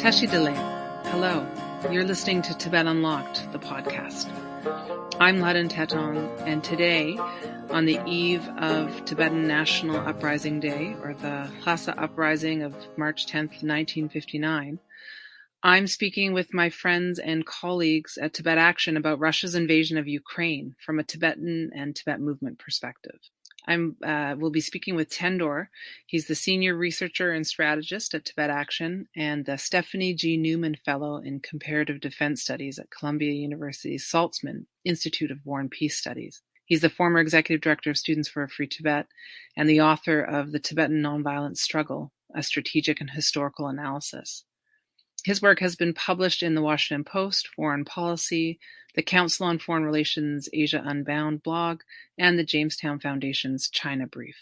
Tashi Delay. Hello. You're listening to Tibet Unlocked, the podcast. I'm Laden Tetong, and today, on the eve of Tibetan National Uprising Day, or the Lhasa Uprising of March 10th, 1959, I'm speaking with my friends and colleagues at Tibet Action about Russia's invasion of Ukraine from a Tibetan and Tibet movement perspective. We'll be speaking with Tendor. He's the senior researcher and strategist at Tibet Action and the Stephanie G. Newman Fellow in Comparative Defense Studies at Columbia University's Saltzman Institute of War and Peace Studies. He's the former executive director of Students for a Free Tibet and the author of The Tibetan Nonviolent Struggle, a strategic and historical analysis. His work has been published in the Washington Post, Foreign Policy, the Council on Foreign Relations Asia Unbound blog, and the Jamestown Foundation's China Brief.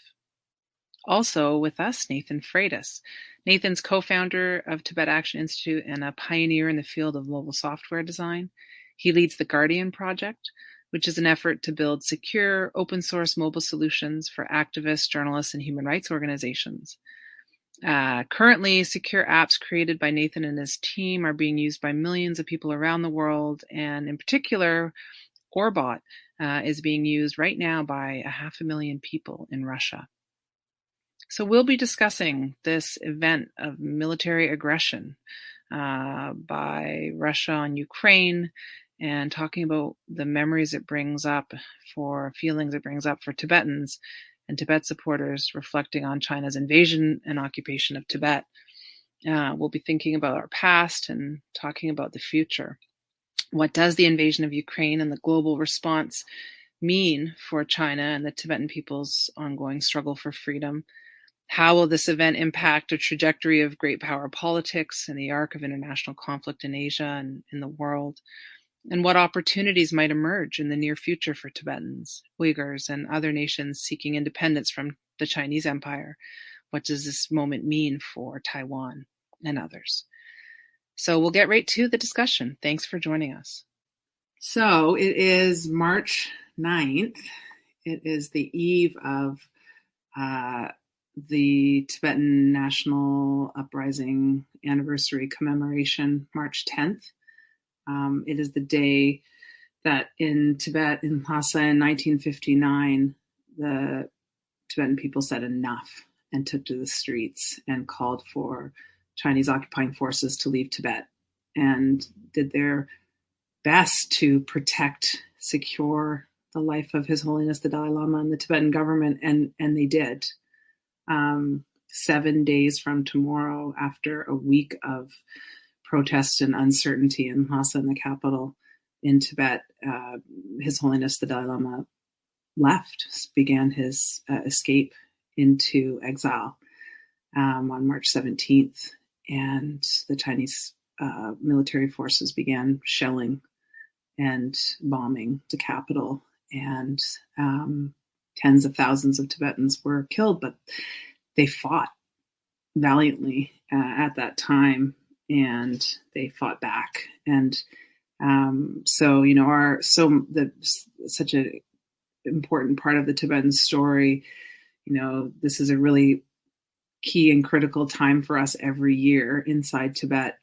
Also with us, Nathan Freitas. Nathan's co-founder of Tibet Action Institute and a pioneer in the field of mobile software design. He leads the Guardian Project, which is an effort to build secure, open-source mobile solutions for activists, journalists, and human rights organizations. Currently, secure apps created by Nathan and his team are being used by millions of people around the world, and in particular, Orbot is being used right now by 500,000 people in Russia. So we'll be discussing this event of military aggression by Russia on Ukraine and talking about the memories it brings up feelings it brings up for Tibetans and Tibet supporters reflecting on China's invasion and occupation of Tibet. We'll be thinking about our past and talking about the future. What does the invasion of Ukraine and the global response mean for China and the Tibetan people's ongoing struggle for freedom? How will this event impact a trajectory of great power politics and the arc of international conflict in Asia and in the world? And what opportunities might emerge in the near future for Tibetans, Uyghurs, and other nations seeking independence from the Chinese Empire? What does this moment mean for Taiwan and others? So we'll get right to the discussion. Thanks for joining us. So it is March 9th. It is the eve of the Tibetan National Uprising Anniversary commemoration, March 10th. It is the day that in Tibet, in Lhasa in 1959, the Tibetan people said enough and took to the streets and called for Chinese occupying forces to leave Tibet and did their best to protect, secure the life of His Holiness the Dalai Lama and the Tibetan government, and they did. 7 days from tomorrow, after a week of protest and uncertainty in Lhasa, in the capital in Tibet, His Holiness the Dalai Lama began his escape into exile on March 17th, and the Chinese military forces began shelling and bombing the capital, and tens of thousands of Tibetans were killed, but they fought valiantly at that time. And they fought back, and such an important part of the Tibetan story. This is a really key and critical time for us every year inside Tibet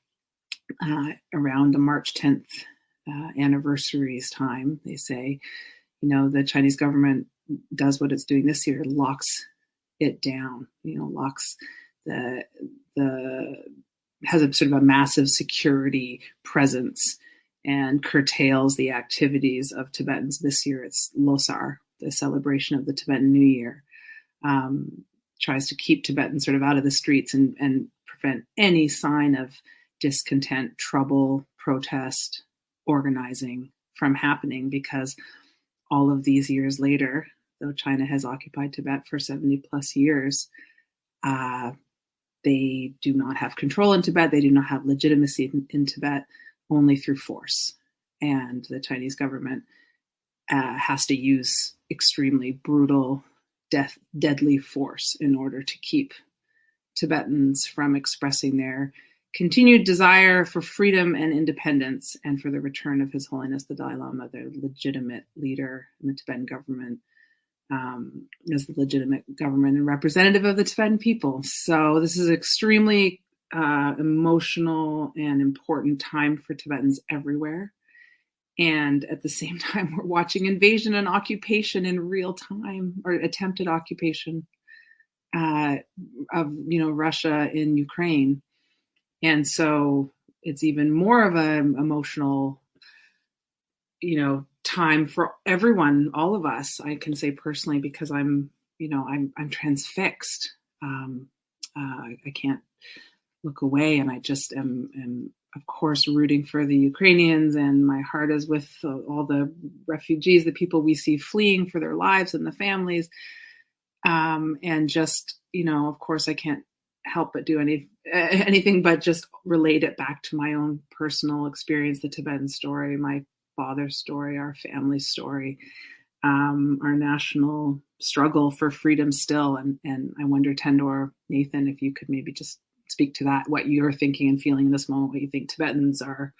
around the March 10th anniversary's time. They say, the Chinese government does what it's doing this year, locks it down. Locks has a sort of a massive security presence and curtails the activities of Tibetans. This year it's Losar, the celebration of the Tibetan New Year, tries to keep Tibetans sort of out of the streets and prevent any sign of discontent, trouble, protest, organizing from happening, because all of these years later, though China has occupied Tibet for 70 plus years, they do not have control in Tibet. They do not have legitimacy in Tibet, only through force. And the Chinese government has to use extremely brutal, deadly force in order to keep Tibetans from expressing their continued desire for freedom and independence, and for the return of His Holiness the Dalai Lama, their legitimate leader in the Tibetan government, as the legitimate government and representative of the Tibetan people. So this is extremely emotional and important time for Tibetans everywhere. And at the same time, we're watching invasion and occupation in real time, or attempted occupation of Russia in Ukraine. And so it's even more of an emotional, time for everyone, all of us. I can say personally, because I'm transfixed. I can't look away, and I just am of course rooting for the Ukrainians, and my heart is with all the refugees, the people we see fleeing for their lives and the families. And just, of course I can't help but do anything but just relate it back to my own personal experience, the Tibetan story, my father's story, our family's story, our national struggle for freedom still. And I wonder, Tendor, Nathan, if you could maybe just speak to that, what you're thinking and feeling in this moment, what you think Tibetans are.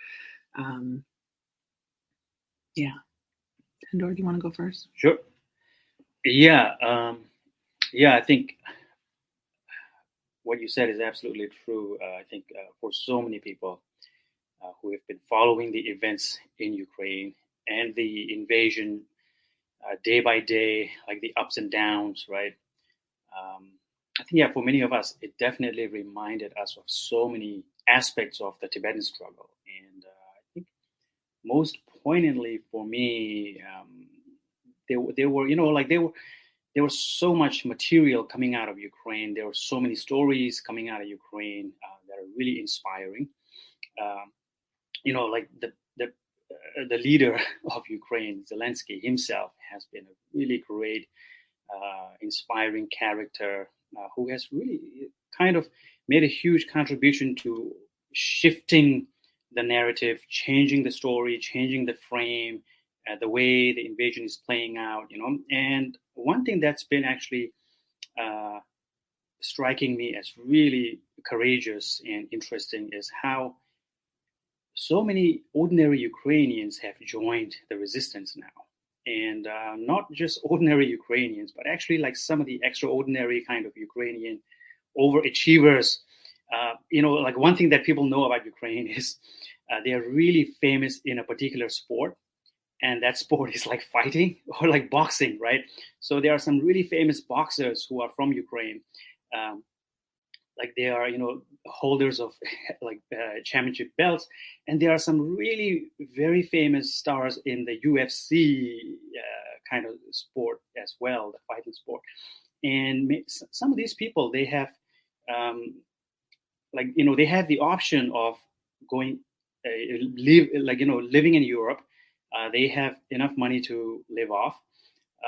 Yeah. Tendor, do you want to go first? Sure. Yeah. I think what you said is absolutely true. I think for so many people who have been following the events in Ukraine and the invasion day by day, like the ups and downs, right? I think, for many of us, it definitely reminded us of so many aspects of the Tibetan struggle. And I think most poignantly for me, there was so much material coming out of Ukraine. There were so many stories coming out of Ukraine that are really inspiring. Like the leader of Ukraine, Zelensky himself, has been a really great, inspiring character who has really kind of made a huge contribution to shifting the narrative, changing the story, changing the frame, the way the invasion is playing out. And one thing that's been actually striking me as really courageous and interesting is how so many ordinary Ukrainians have joined the resistance now. And not just ordinary Ukrainians, but actually like some of the extraordinary kind of Ukrainian overachievers. Like one thing that people know about Ukraine is they are really famous in a particular sport. And that sport is like fighting or like boxing, right? So there are some really famous boxers who are from Ukraine. Like they are, holders of like championship belts, and there are some really very famous stars in the UFC kind of sport as well, the fighting sport. And some of these people, they have, they have the option of going, living in Europe. They have enough money to live off,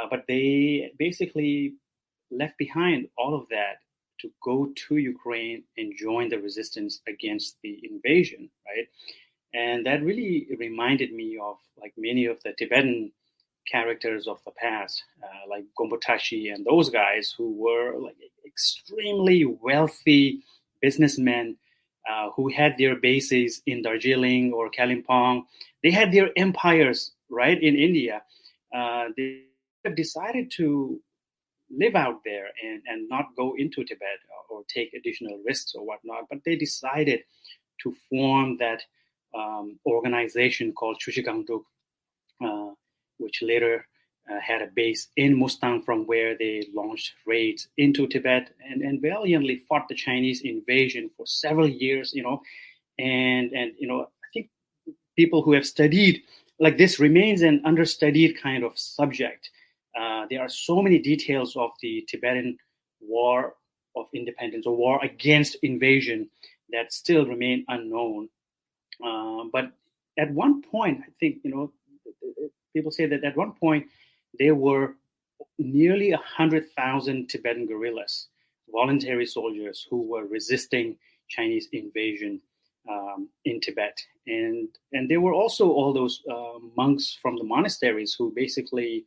but they basically left behind all of that to go to Ukraine and join the resistance against the invasion, right? And that really reminded me of like many of the Tibetan characters of the past, like Gombotashi and those guys who were like extremely wealthy businessmen who had their bases in Darjeeling or Kalimpong. They had their empires, right, in India. They have decided to live out there and not go into Tibet or take additional risks or whatnot, but they decided to form that organization called Chushigangduk, which later had a base in Mustang, from where they launched raids into Tibet and valiantly fought the Chinese invasion for several years, and I think people who have studied like this remains an understudied kind of subject. There are so many details of the Tibetan war of independence or war against invasion that still remain unknown. But at one point, I think, people say that at one point there were nearly 100,000 Tibetan guerrillas, voluntary soldiers who were resisting Chinese invasion in Tibet. And there were also all those monks from the monasteries who basically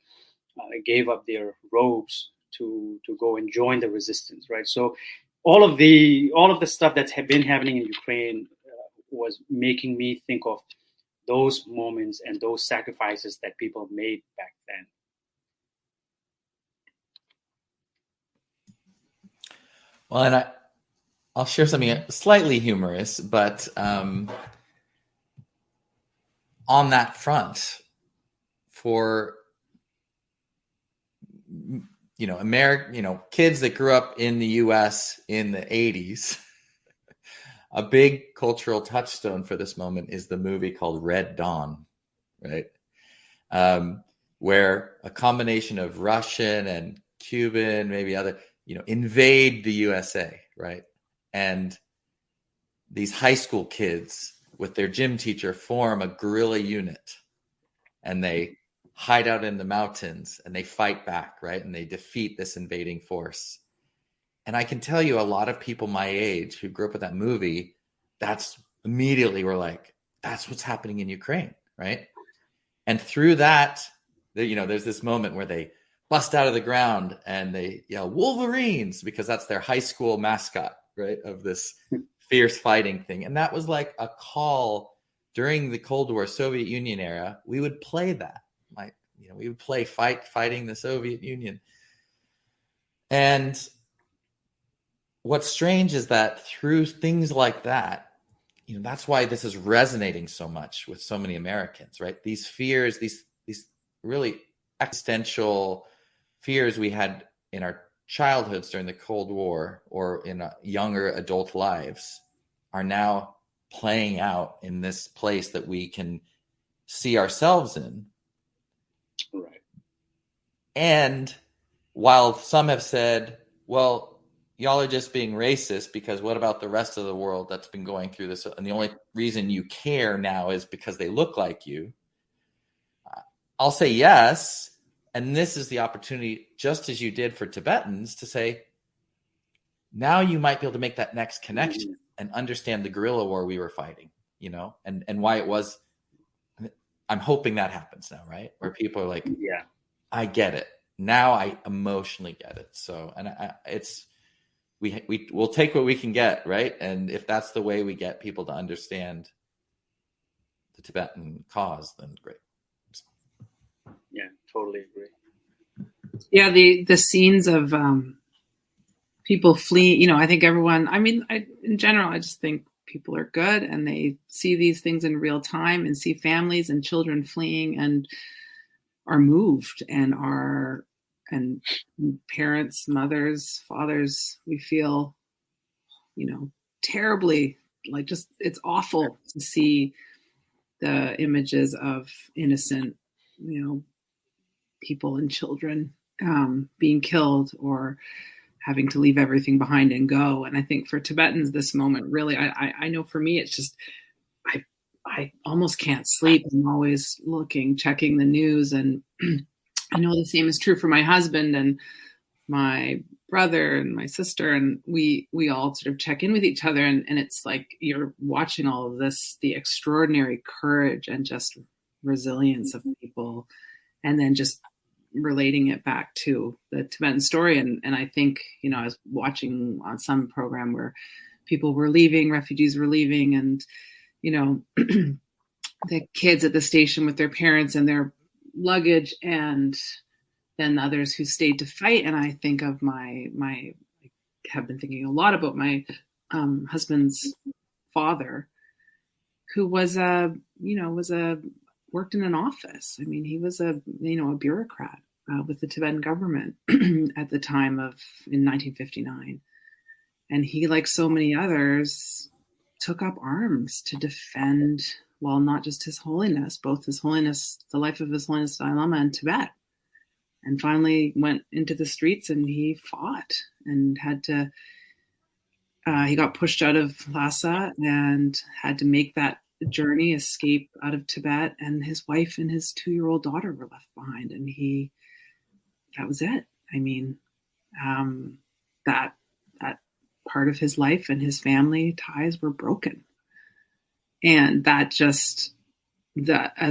gave up their robes to go and join the resistance, right? So all of the stuff that's been happening in Ukraine was making me think of those moments and those sacrifices that people made back then. Well, and I'll share something slightly humorous, but on that front, for kids that grew up in the U.S. in the 80s, a big cultural touchstone for this moment is the movie called Red Dawn, right? Where a combination of Russian and Cuban, maybe other, invade the USA, right? And these high school kids with their gym teacher form a guerrilla unit, and they hide out in the mountains and they fight back, right? And they defeat this invading force. And I can tell you a lot of people my age who grew up with that movie, that's immediately we're like, that's what's happening in Ukraine, right? And through that, there's this moment where they bust out of the ground and they yell Wolverines, because that's their high school mascot, right? Of this fierce fighting thing. And that was like a call during the Cold War Soviet Union era. We would play that. Like, we would play fighting the Soviet Union. And what's strange is that through things like that, that's why this is resonating so much with so many Americans, right? These fears, these really existential fears we had in our childhoods during the Cold War or in younger adult lives are now playing out in this place that we can see ourselves in. Right. And while some have said, well, y'all are just being racist because what about the rest of the world that's been going through this? And the only reason you care now is because they look like you. I'll say yes. And this is the opportunity, just as you did for Tibetans, to say, now you might be able to make that next connection and understand the guerrilla war we were fighting, and why it was. I'm hoping that happens now, right? Where people are like, yeah, I get it. Now I emotionally get it. So, and we'll take what we can get, right? And if that's the way we get people to understand the Tibetan cause, then great. Yeah, totally agree. Yeah, the scenes of people fleeing, I think everyone, in general, I just think people are good and they see these things in real time and see families and children fleeing and are moved and parents, mothers, fathers, we feel, terribly, like, just, it's awful to see the images of innocent, people and children being killed or having to leave everything behind and go. And I think for Tibetans, this moment really, I know for me, it's just, I almost can't sleep. I'm always looking, checking the news. And I know the same is true for my husband and my brother and my sister. And we all sort of check in with each other. And it's like, you're watching all of this, the extraordinary courage and just resilience of people. And then just relating it back to the Tibetan story. And I think, I was watching on some program where people were leaving, refugees were leaving, and, the kids at the station with their parents and their luggage, and then others who stayed to fight. And I think of I have been thinking a lot about my husband's father, who was worked in an office. I mean, he was a bureaucrat with the Tibetan government at the time in 1959. And he, like so many others, took up arms to defend, well, not just His Holiness, both His Holiness, the life of His Holiness Dalai Lama and Tibet. And finally went into the streets and he fought and had to, he got pushed out of Lhasa and had to make that journey, escape out of Tibet, and his wife and his 2-year-old daughter were left behind, and that was it. I mean, that part of his life and his family ties were broken, and as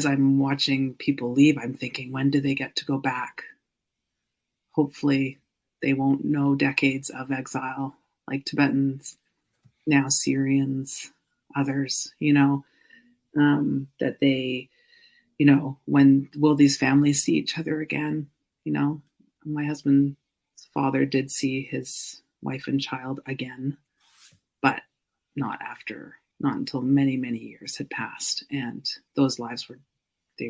I'm watching people leave, I'm thinking, when do they get to go back? Hopefully they won't know decades of exile like Tibetans, now Syrians, others, that they, when will these families see each other again? My husband's father did see his wife and child again, not until many, many years had passed. And those lives were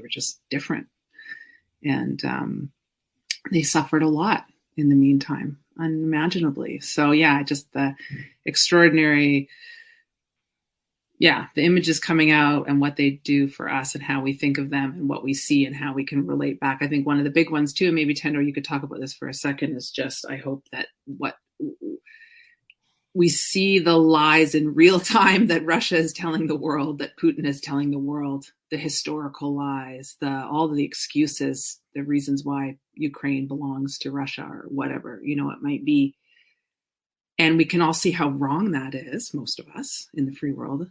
just different. And they suffered a lot in the meantime, unimaginably. So yeah, just the extraordinary, the images coming out and what they do for us and how we think of them and what we see and how we can relate back. I think one of the big ones too, maybe Tendo, you could talk about this for a second, is just, I hope that what we see the lies in real time that Russia is telling the world, that Putin is telling the world, the historical lies, all of the excuses, the reasons why Ukraine belongs to Russia or whatever, it might be. And we can all see how wrong that is. Most of us in the free world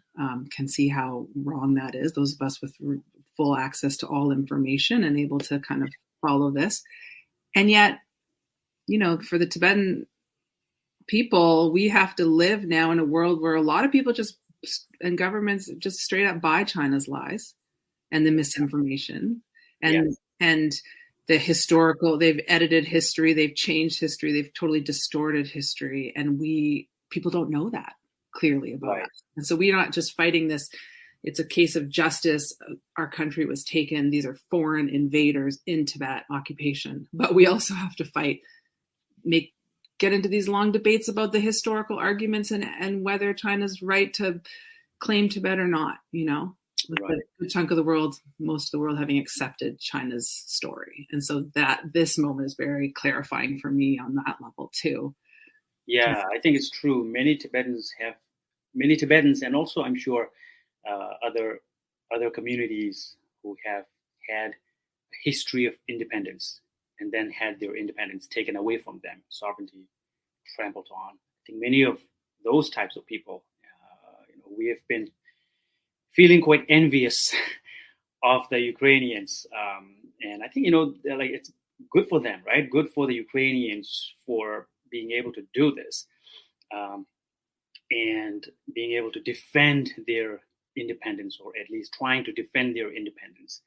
can see how wrong that is. Those of us with full access to all information and able to kind of follow this. And yet, for the Tibetan people, we have to live now in a world where a lot of people and governments just straight up buy China's lies and the misinformation and the historical, they've edited history, they've changed history, they've totally distorted history. And people don't know that clearly about us. And so we're not just fighting this. It's a case of justice. Our country was taken. These are foreign invaders in Tibet occupation, but we also have to fight, get into these long debates about the historical arguments and whether China's right to claim Tibet or not, with a chunk of the world, most of the world having accepted China's story. And so this moment is very clarifying for me on that level too. Yeah, I think it's true. Many Tibetans, and also I'm sure other communities who have had a history of independence and then had their independence taken away from them, sovereignty trampled on. I think many of those types of people, we have been feeling quite envious of the Ukrainians, and I think it's good for them, right? Good for the Ukrainians for being able to do this, and being able to defend their independence, or at least trying to defend their independence.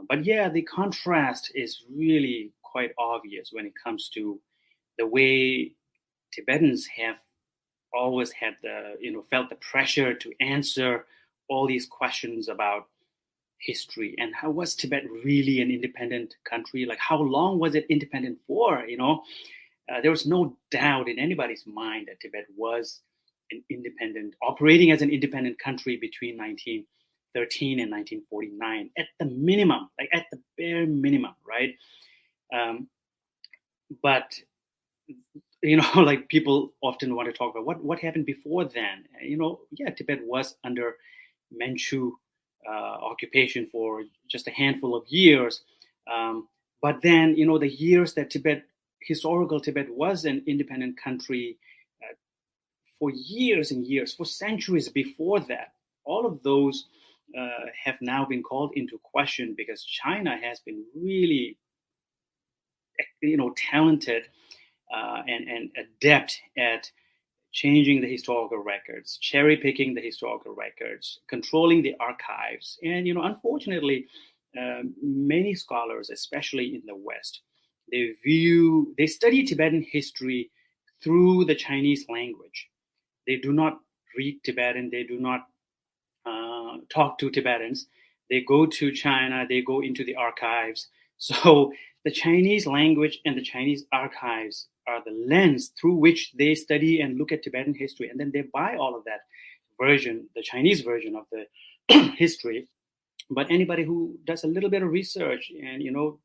But yeah, the contrast is really quite obvious when it comes to the way Tibetans have always had felt the pressure to answer all these questions about history and how was Tibet really an independent country? Like, how long was it independent for? There was no doubt in anybody's mind that Tibet was operating as an independent country between 1913 and 1949 at the minimum, like at the bare minimum, right? But like people often want to talk about what happened before then. Tibet was under Manchu occupation for just a handful of years. But then, the years that historical Tibet was an independent country, for years and years, for centuries before that, all of those have now been called into question because China has been really, talented and adept at changing the historical records, cherry picking the historical records, controlling the archives. And, unfortunately, many scholars, especially in the West, they study Tibetan history through the Chinese language. They do not read Tibetan. They do not talk to Tibetans. They go to China. They go into the archives. So the Chinese language and the Chinese archives are the lens through which they study and look at Tibetan history. And then they buy all of that version, the Chinese version of the history. But anybody who does a little bit of research and,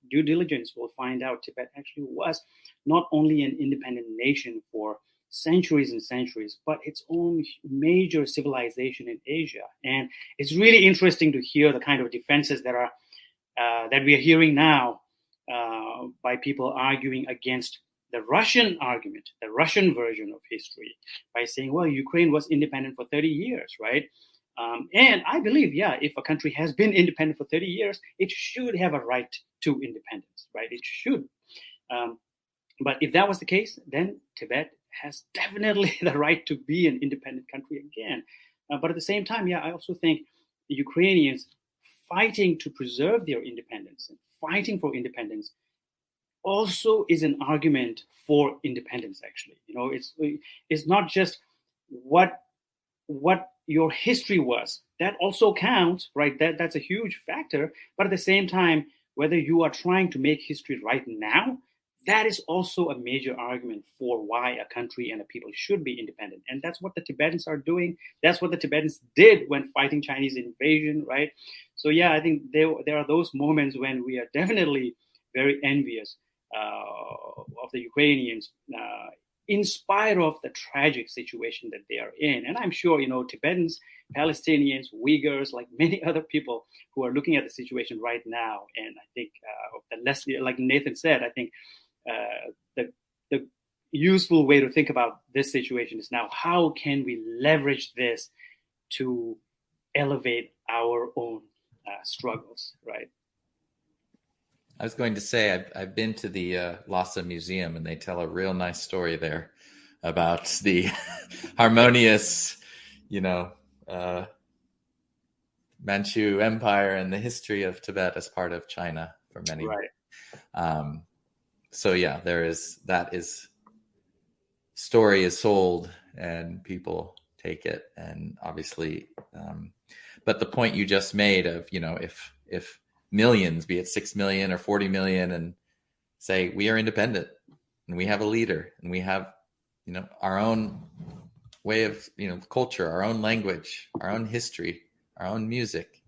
due diligence will find out Tibet actually was not only an independent nation for centuries and centuries, but its own major civilization in Asia. And it's really interesting to hear the kind of defenses that we are hearing now by people arguing against the Russian argument, the Russian version of history, by saying, well, Ukraine was independent for 30 years, right? And I believe, if a country has been independent for 30 years, it should have a right to independence, right? It should. But if that was the case, then Tibet has definitely the right to be an independent country again. But at the same time, I also think the Ukrainians fighting to preserve their independence and fighting for independence also is an argument for independence, actually. It's not just what what your history was. That also counts, right? That's a huge factor. But at the same time, whether you are trying to make history right now, that is also a major argument for why a country and a people should be independent. And that's what the Tibetans are doing. That's what the Tibetans did when fighting Chinese invasion, right? So yeah, I think there are those moments when we are definitely very envious of the Ukrainians, in spite of the tragic situation that they are in. And I'm sure, Tibetans, Palestinians, Uyghurs, like many other people who are looking at the situation right now. And I think like Nathan said, I think the useful way to think about this situation is now, how can we leverage this to elevate our own struggles, right? I was going to say, I've been to the Lhasa Museum, and they tell a real nice story there about the harmonious, Manchu Empire and the history of Tibet as part of China for many. Right. So yeah, that is story is sold and people take it, and obviously, but the point you just made of, if millions, be it 6 million or 40 million, and say we are independent and we have a leader and we have, our own way of, culture, our own language, our own history, our own music.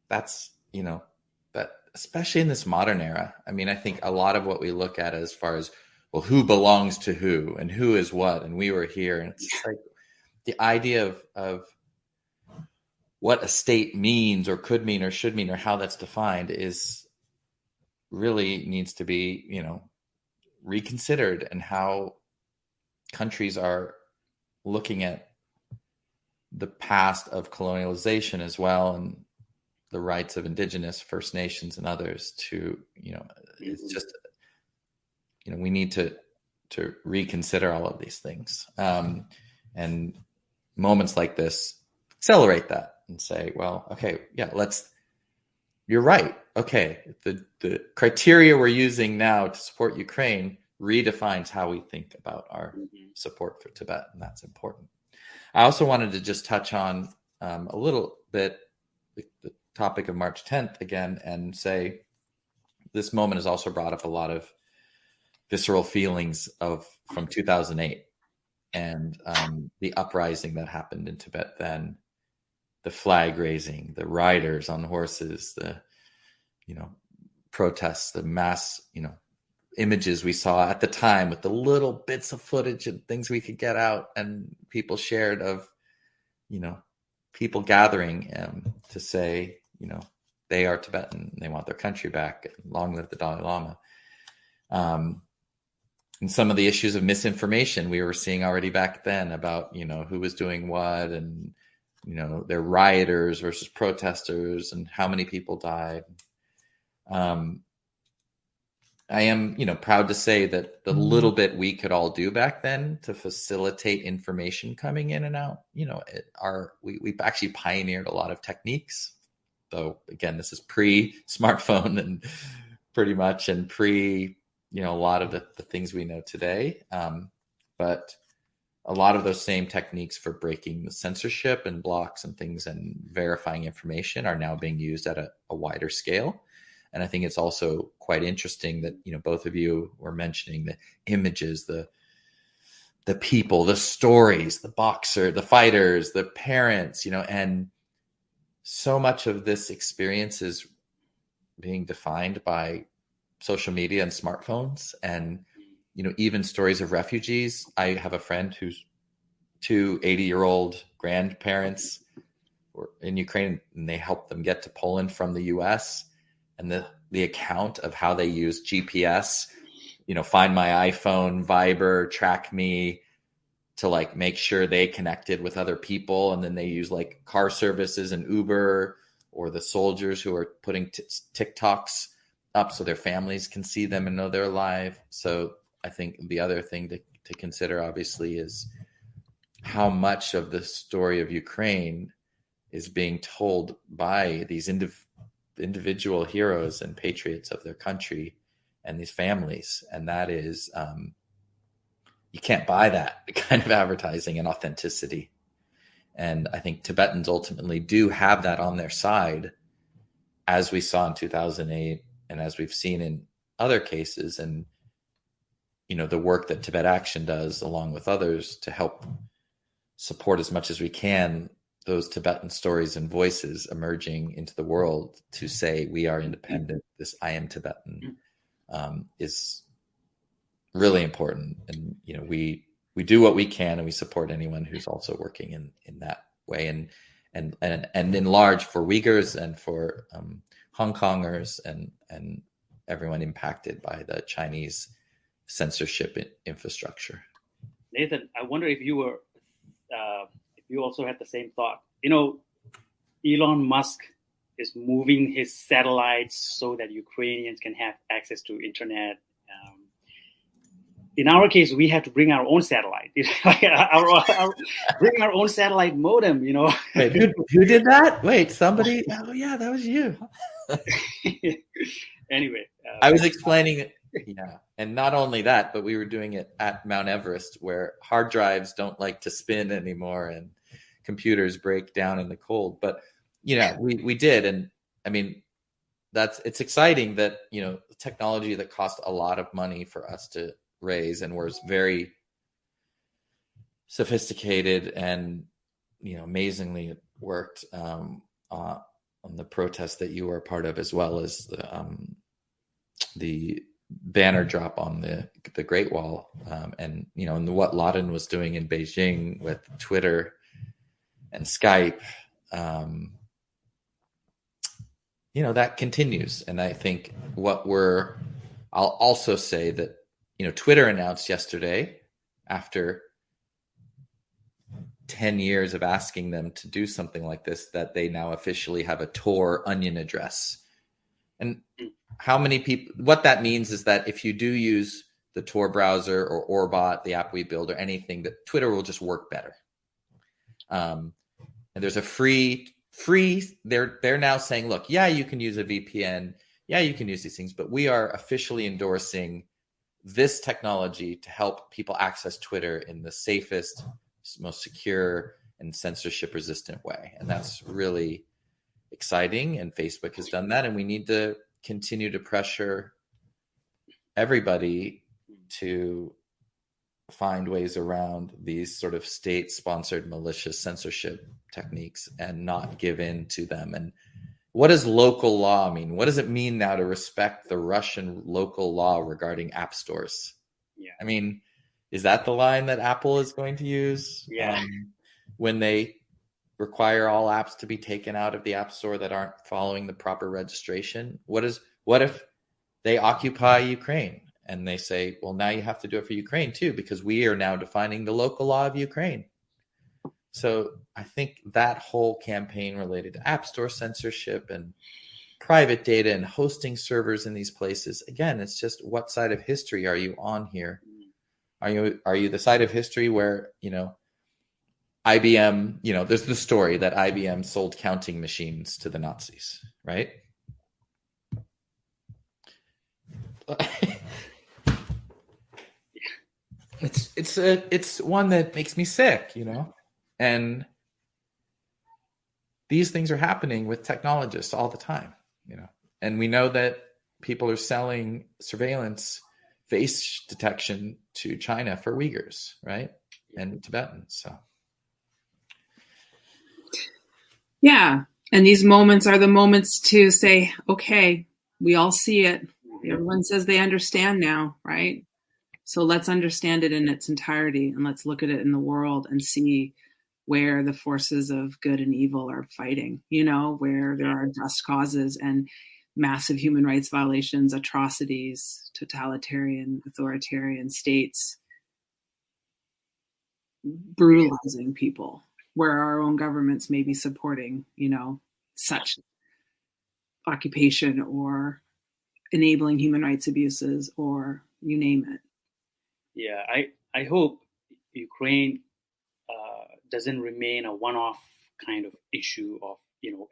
That's, that especially in this modern era. I mean, I think a lot of what we look at as far as, well, who belongs to who and who is what, and we were here. And it's like the idea of what a state means or could mean or should mean or how that's defined is really needs to be, reconsidered, and how countries are looking at the past of colonialization as well, and the rights of Indigenous, First Nations, and others to, it's just, we need to reconsider all of these things. And moments like this accelerate that and say, well, okay, yeah, you're right. Okay. The criteria we're using now to support Ukraine redefines how we think about our support for Tibet. And that's important. I also wanted to just touch on a little bit the topic of March 10th again, and say this moment has also brought up a lot of visceral feelings from 2008 and the uprising that happened in Tibet then, the flag raising, the riders on horses, the, protests, the mass, images we saw at the time with the little bits of footage and things we could get out and people shared of, people gathering to say, they are Tibetan, they want their country back, long live the Dalai Lama. And some of the issues of misinformation we were seeing already back then about, who was doing what, and, they're rioters versus protesters and how many people died. I am, proud to say that the little bit we could all do back then to facilitate information coming in and out, we've actually pioneered a lot of techniques. Though again, this is pre-smartphone and pretty much, and pre, a lot of the things we know today. But a lot of those same techniques for breaking the censorship and blocks and things and verifying information are now being used at a wider scale. And I think it's also quite interesting that, both of you were mentioning the images, the people, the stories, the boxer, the fighters, the parents, and so much of this experience is being defined by social media and smartphones. And, even stories of refugees. I have a friend whose 2 80-year-old grandparents were in Ukraine, and they helped them get to Poland from the US. And the account of how they use GPS, find my iPhone, Viber, track me to make sure they connected with other people. And then they use car services and Uber, or the soldiers who are putting TikToks up so their families can see them and know they're alive. So I think the other thing to consider obviously is how much of the story of Ukraine is being told by these individual heroes and patriots of their country and these families. And that is, you can't buy that kind of advertising and authenticity. And I think Tibetans ultimately do have that on their side, as we saw in 2008 and as we've seen in other cases. And, the work that Tibet Action does along with others to help support as much as we can those Tibetan stories and voices emerging into the world to say we are independent, this I am Tibetan, is really important. And we do what we can, and we support anyone who's also working in that way, and in large for Uyghurs and for Hong Kongers and everyone impacted by the Chinese censorship infrastructure. Nathan, I wonder if you were if you also had the same thought. Elon Musk is moving his satellites so that Ukrainians can have access to internet. In our case, we have to bring our own satellite, bring our own satellite modem. Wait, who did that? Wait, somebody? Oh yeah, that was you. Anyway, I was explaining it. Yeah, and not only that, but we were doing it at Mount Everest, where hard drives don't like to spin anymore, and computers break down in the cold. But we did, and I mean, it's exciting that technology that cost a lot of money for us to raise and was very sophisticated and amazingly it worked on the protest that you were a part of, as well as the banner drop on the Great Wall, and what Laden was doing in Beijing with Twitter and Skype, that continues. And I think I'll also say that Twitter announced yesterday, after 10 years of asking them to do something like this, that they now officially have a Tor onion address. And how many people, what that means is that if you do use the Tor browser or Orbot, the app we build, or anything, that Twitter will just work better. And there's a free, they're now saying, look, yeah, you can use a VPN. Yeah, you can use these things, but we are officially endorsing this technology to help people access Twitter in the safest, most secure, and censorship resistant way. And that's really exciting. And Facebook has done that. And we need to continue to pressure everybody to find ways around these sort of state-sponsored malicious censorship techniques and not give in to them. And what does local law mean? What does it mean now to respect the Russian local law regarding app stores? Yeah. I mean, is that the line that Apple is going to use? Yeah. When they require all apps to be taken out of the App Store that aren't following the proper registration? What if they occupy Ukraine and they say, well, now you have to do it for Ukraine too, because we are now defining the local law of Ukraine. So I think that whole campaign related to App Store censorship and private data and hosting servers in these places, again, it's just, what side of history are you on here? Are you the side of history where, IBM, there's the story that IBM sold counting machines to the Nazis, right? It's one that makes me sick, and these things are happening with technologists all the time, and we know that people are selling surveillance face detection to China for Uyghurs, right? And Tibetans. So. Yeah. And these moments are the moments to say, okay, we all see it. Everyone says they understand now, right? So let's understand it in its entirety, and let's look at it in the world and see where the forces of good and evil are fighting, where there are just causes and massive human rights violations, atrocities, totalitarian, authoritarian states brutalizing people, where our own governments may be supporting, such occupation or enabling human rights abuses, or you name it. Yeah, I hope Ukraine doesn't remain a one-off kind of issue of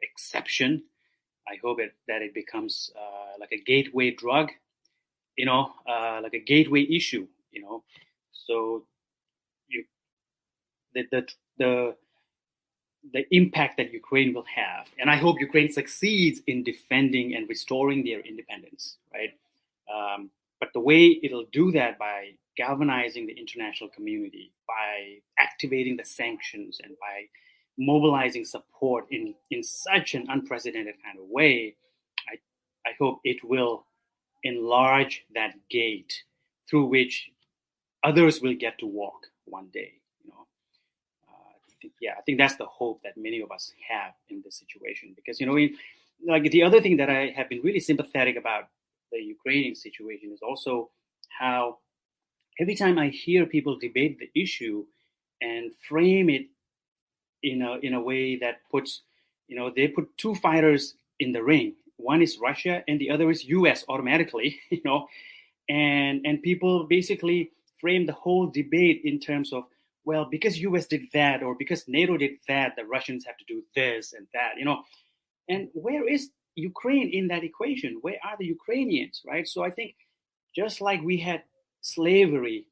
exception. I hope that it becomes like a gateway drug, like a gateway issue, So the the impact that Ukraine will have. And I hope Ukraine succeeds in defending and restoring their independence, right? But the way it'll do that by galvanizing the international community, by activating the sanctions, and by mobilizing support in such an unprecedented kind of way, I hope it will enlarge that gate through which others will get to walk one day. I think that's the hope that many of us have in this situation. Because like the other thing that I have been really sympathetic about the Ukrainian situation is also how every time I hear people debate the issue and frame it in a way that puts, they put two fighters in the ring. One is Russia and the other is US automatically, and people basically frame the whole debate in terms of, well, because US did that or because NATO did that, the Russians have to do this and that, And where is Ukraine in that equation? Where are the Ukrainians, right? So I think just like we had slavery,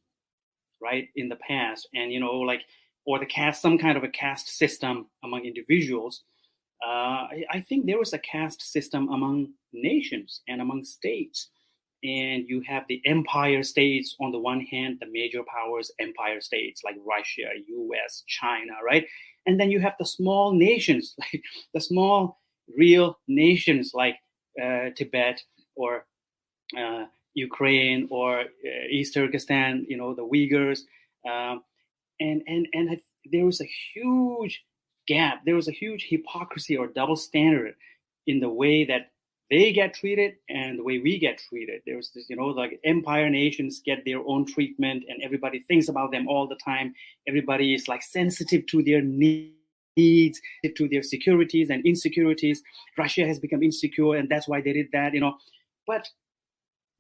right, in the past, and or the caste, some kind of a caste system among individuals. I think there was a caste system among nations and among states. And you have the empire states on the one hand, the major powers, empire states like Russia, US, China, right? And then you have the small nations, like the small real nations like Tibet or Ukraine or East Turkestan, the Uyghurs. And there was a huge gap. There was a huge hypocrisy or double standard in the way that they get treated and the way we get treated. There's this, like empire nations get their own treatment and everybody thinks about them all the time. Everybody is like sensitive to their needs, to their securities and insecurities. Russia has become insecure and that's why they did that, But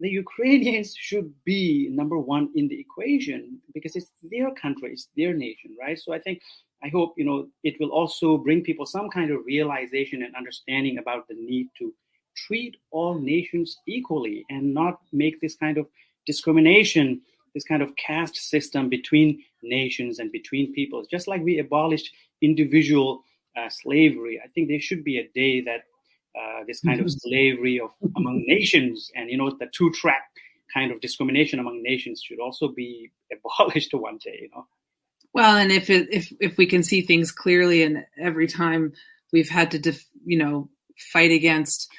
the Ukrainians should be number one in the equation because it's their country, it's their nation, right? So I hope, it will also bring people some kind of realization and understanding about the need to treat all nations equally and not make this kind of discrimination, this kind of caste system between nations and between peoples. Just like we abolished individual slavery, I think there should be a day that this kind of slavery among nations and, the two-track kind of discrimination among nations should also be abolished one day, Well, and if we can see things clearly, and every time we've had to, fight against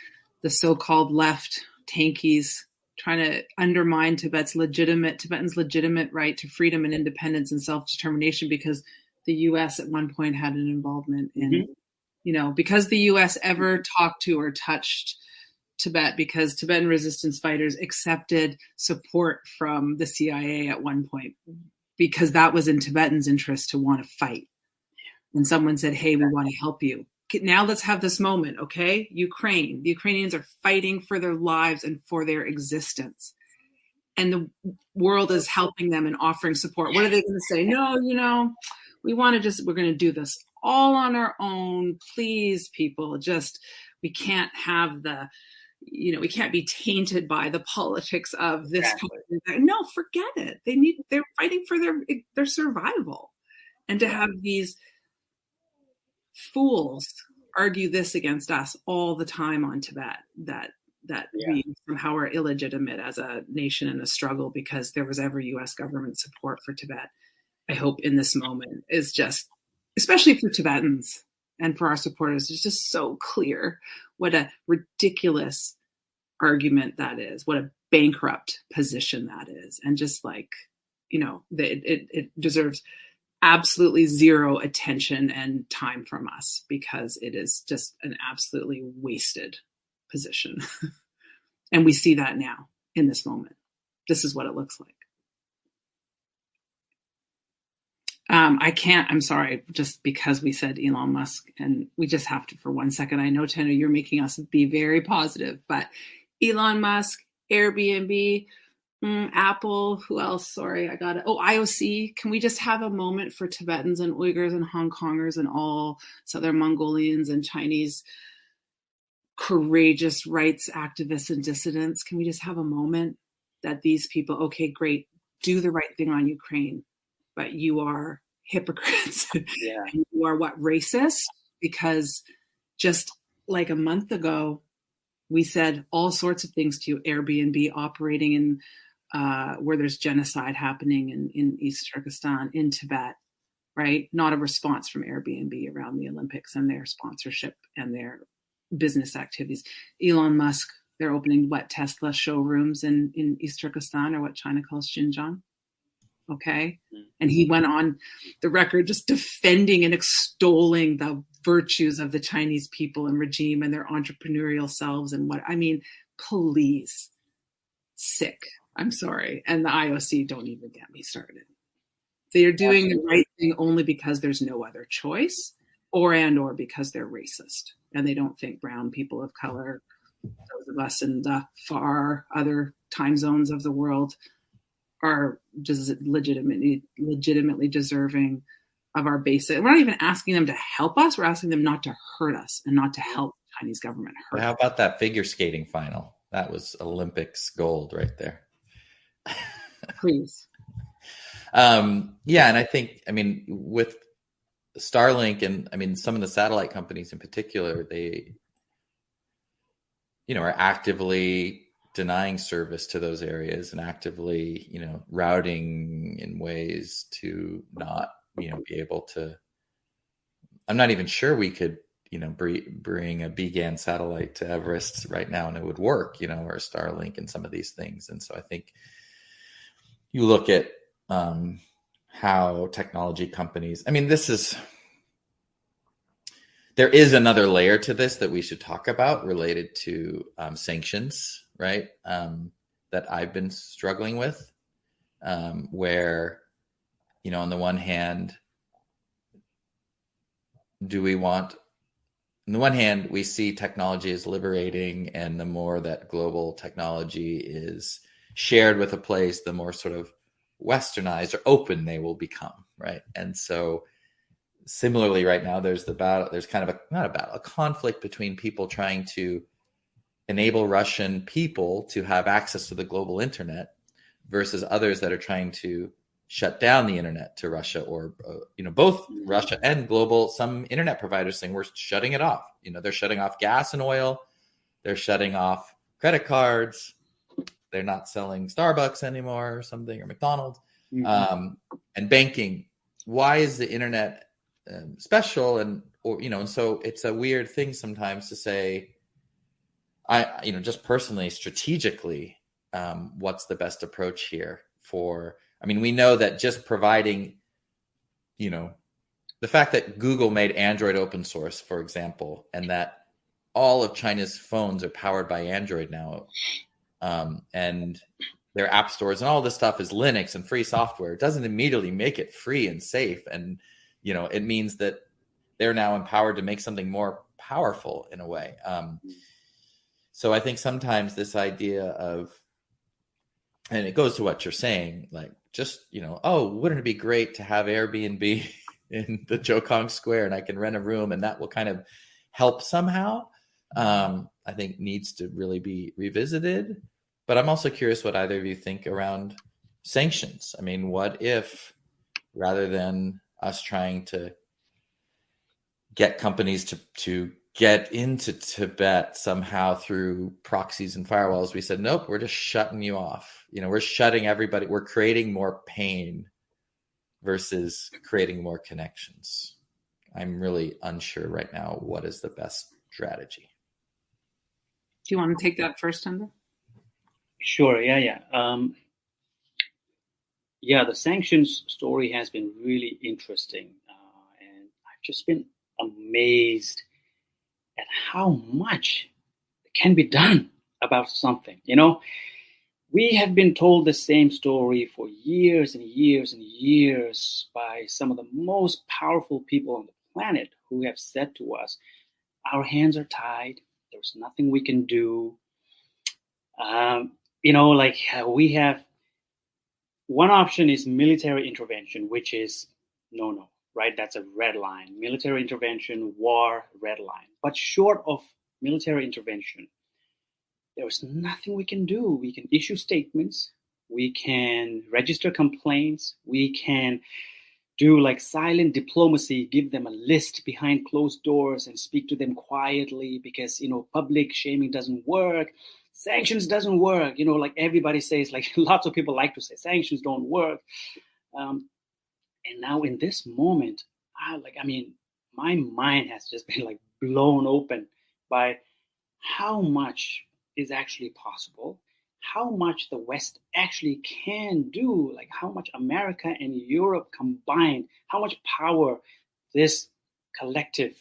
the so-called left tankies trying to undermine Tibetans' legitimate right to freedom and independence and self-determination because the U.S. at one point had an involvement in, because the U.S. ever talked to or touched Tibet, because Tibetan resistance fighters accepted support from the CIA at one point, because that was in Tibetans' interest to want to fight. And someone said, hey, we want to help you. Now let's have this moment, okay? Ukraine. The Ukrainians are fighting for their lives and for their existence. And the world is helping them and offering support. What are they going to say? No, we're going to do this all on our own. Please, people, we can't have we can't be tainted by the politics of this. Exactly. No, forget it. They're fighting for their survival. And to have these fools argue this against us all the time on Tibet, that we somehow are illegitimate as a nation in a struggle because there was ever U.S. government support for Tibet. I hope in this moment is just, especially for Tibetans and for our supporters, it's just so clear what a ridiculous argument that is, what a bankrupt position that is. And just like, it deserves absolutely zero attention and time from us because it is just an absolutely wasted position. And we see that now in this moment. This is what it looks like. I'm sorry, just because we said Elon Musk and we just have to for 1 second. I know, Tenu, you're making us be very positive, but Elon Musk, Airbnb, Apple, who else? Sorry, I got it. Oh, IOC. Can we just have a moment for Tibetans and Uyghurs and Hong Kongers and all Southern Mongolians and Chinese courageous rights activists and dissidents? Can we just have a moment that these people, okay, great, do the right thing on Ukraine, but you are hypocrites. Yeah. You are what, racist? Because just like a month ago, we said all sorts of things to you. Airbnb operating in where there's genocide happening in East Turkestan, in Tibet, right? Not a response from Airbnb around the Olympics and their sponsorship and their business activities. Elon Musk, they're opening Tesla showrooms in East Turkestan, or what China calls Xinjiang. Okay. And he went on the record just defending and extolling the virtues of the Chinese people and regime and their entrepreneurial selves. And please, sick. I'm sorry. And the IOC, don't even get me started. They are doing the right thing only because there's no other choice, or because they're racist and they don't think brown people of color, those of us in the far other time zones of the world, are just legitimately deserving of our basic. We're not even asking them to help us. We're asking them not to hurt us and not to help the Chinese government hurt us. How about that figure skating final? That was Olympics gold right there. Please. Yeah. And I think, with Starlink and some of the satellite companies in particular, they, are actively denying service to those areas and actively, routing in ways to not, be able to. I'm not even sure we could, bring a BGAN satellite to Everest right now and it would work, or Starlink and some of these things. And so I think you look at how technology companies, there is another layer to this that we should talk about related to sanctions, right? That I've been struggling with, where, on the one hand, we see technology as liberating, and the more that global technology is shared with a place, the more sort of westernized or open they will become, right? And so similarly, right now, there's kind of a conflict between people trying to enable Russian people to have access to the global internet versus others that are trying to shut down the internet to Russia, or both Russia and global. Some internet providers saying we're shutting it off. They're shutting off gas and oil. They're shutting off credit cards. They're not selling Starbucks anymore or something, or McDonald's, and banking. Why is the internet special? And so it's a weird thing sometimes to say, just personally, strategically, what's the best approach here for, we know that just providing, the fact that Google made Android open source, for example, and that all of China's phones are powered by Android now, and their app stores and all this stuff is Linux and free software, it doesn't immediately make it free and safe. And, it means that they're now empowered to make something more powerful in a way. So I think sometimes this idea of, and it goes to what you're saying, like just, wouldn't it be great to have Airbnb in the Jokong Square and I can rent a room and that will kind of help somehow, I think needs to really be revisited. But I'm also curious what either of you think around sanctions. What if, rather than us trying to get companies to get into Tibet somehow through proxies and firewalls, we said, nope, we're just shutting you off. We're shutting everybody. We're creating more pain versus creating more connections. I'm really unsure right now what is the best strategy. Do you want to take that first, Tender? Sure. Yeah. The sanctions story has been really interesting. And I've just been amazed at how much can be done about something. We have been told the same story for years and years and years by some of the most powerful people on the planet who have said to us, our hands are tied. There's nothing we can do. We have one option is military intervention, which is no, right? That's a red line. Military intervention, war, red line. But short of military intervention, there's nothing we can do. We can issue statements. We can register complaints. We can do like silent diplomacy, give them a list behind closed doors and speak to them quietly because, public shaming doesn't work. Sanctions doesn't work. Like everybody says, like lots of people like to say sanctions don't work. And now in this moment, my mind has just been like blown open by how much is actually possible, how much the West actually can do, like how much America and Europe combined, how much power this collective,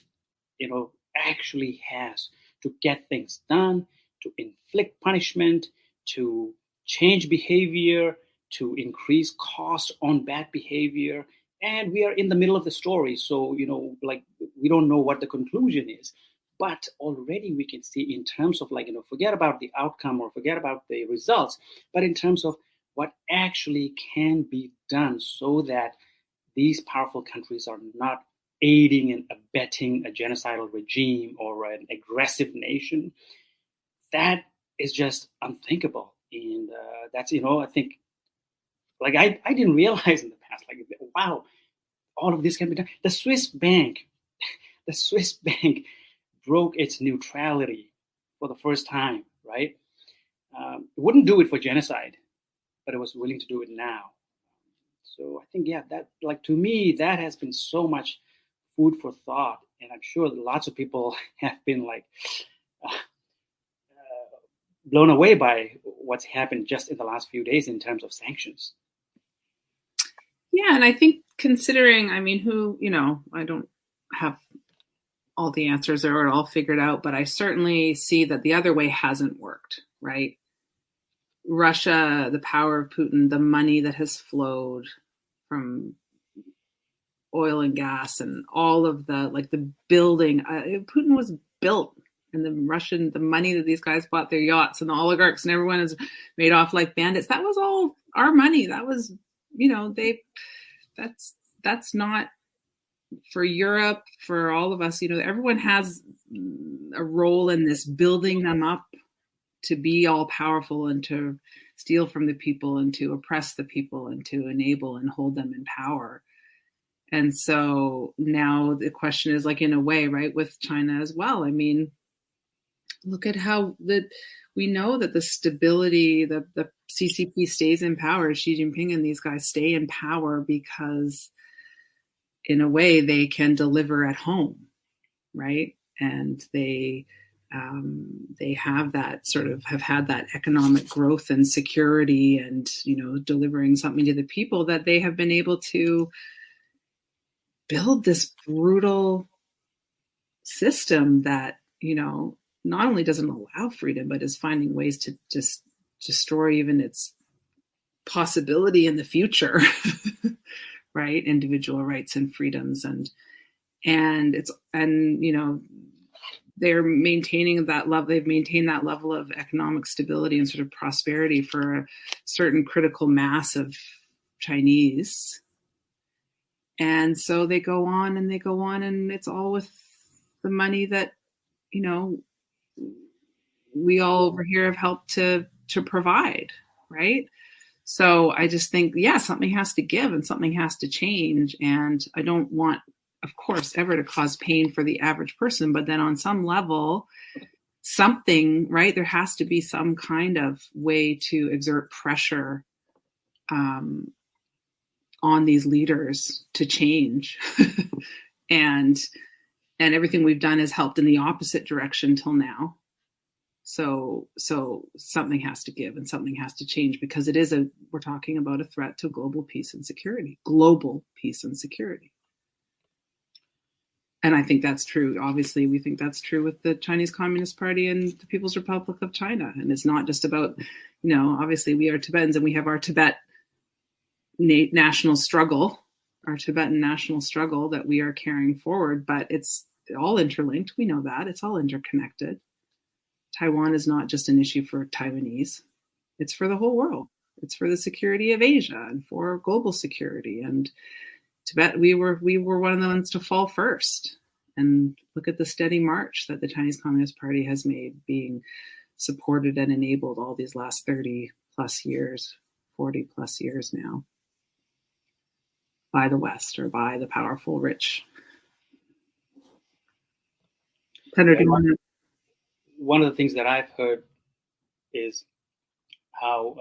actually has to get things done, to inflict punishment, to change behavior, to increase cost on bad behavior. And we are in the middle of the story. So, we don't know what the conclusion is. But already we can see in terms of forget about the outcome or forget about the results, but in terms of what actually can be done so that these powerful countries are not aiding and abetting a genocidal regime or an aggressive nation, that is just unthinkable. And that's, I think, like I didn't realize in the past, like, wow, all of this can be done. The Swiss bank broke its neutrality for the first time, right? It wouldn't do it for genocide, but it was willing to do it now. So I think, that, like, to me, that has been so much food for thought. And I'm sure lots of people have been like blown away by what's happened just in the last few days in terms of sanctions. Yeah, and I think considering, I don't have all the answers or all figured out, but I certainly see that the other way hasn't worked, right? Russia, the power of Putin, the money that has flowed from oil and gas and all of the building. Putin was built, and the money that these guys bought their yachts and the oligarchs and everyone is made off like bandits. That was all our money. That was, that's not for Europe, for all of us, everyone has a role in this, building them up to be all powerful and to steal from the people and to oppress the people and to enable and hold them in power. And so now the question is, like, in a way, right, with China as well. Look at how we know that the stability, the CCP stays in power, Xi Jinping and these guys stay in power because in a way they can deliver at home, right? And they have that have had that economic growth and security and, delivering something to the people, that they have been able to build this brutal system that, not only doesn't allow freedom, but is finding ways to just destroy even its possibility in the future, right? Individual rights and freedoms. They're maintaining that level. They've maintained that level of economic stability and sort of prosperity for a certain critical mass of Chinese. And so they go on and it's all with the money that, we all over here have helped to provide, right? So I just think, something has to give and something has to change. And I don't want, of course, ever to cause pain for the average person, but then on some level, something, right? There has to be some kind of way to exert pressure on these leaders to change. and everything we've done has helped in the opposite direction till now. So something has to give and something has to change, because we're talking about a threat to global peace and security. And I think that's true. Obviously, we think that's true with the Chinese Communist Party and the People's Republic of China. And it's not just about, obviously we are Tibetans and we have our Tibet national struggle, our Tibetan national struggle that we are carrying forward, but it's all interlinked. We know that. It's all interconnected. Taiwan is not just an issue for Taiwanese. It's for the whole world. It's for the security of Asia and for global security. And Tibet, we were one of the ones to fall first. And look at the steady march that the Chinese Communist Party has made, being supported and enabled all these last 30 plus years, 40 plus years now. by the West or by the powerful, rich. Pedro, do you want to? One of the things that I've heard is how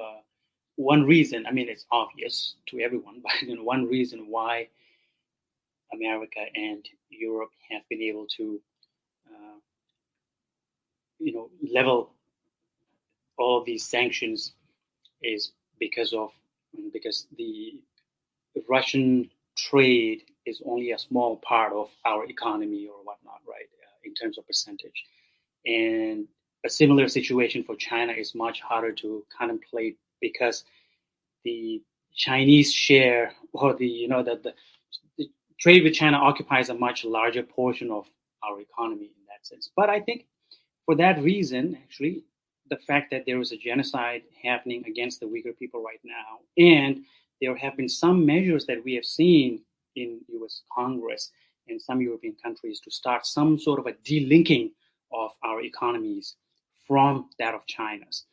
one reason, I mean, it's obvious to everyone, but one reason why America and Europe have been able to, level all of these sanctions is because the Russian trade is only a small part of our economy or whatnot, right? In terms of percentage, and a similar situation for China is much harder to contemplate because the Chinese share or the trade with China occupies a much larger portion of our economy in that sense. But I think for that reason, actually, the fact that there is a genocide happening against the Uyghur people right now, and there have been some measures that we have seen in U.S. Congress and some European countries to start some sort of a delinking of our economies from that of China's.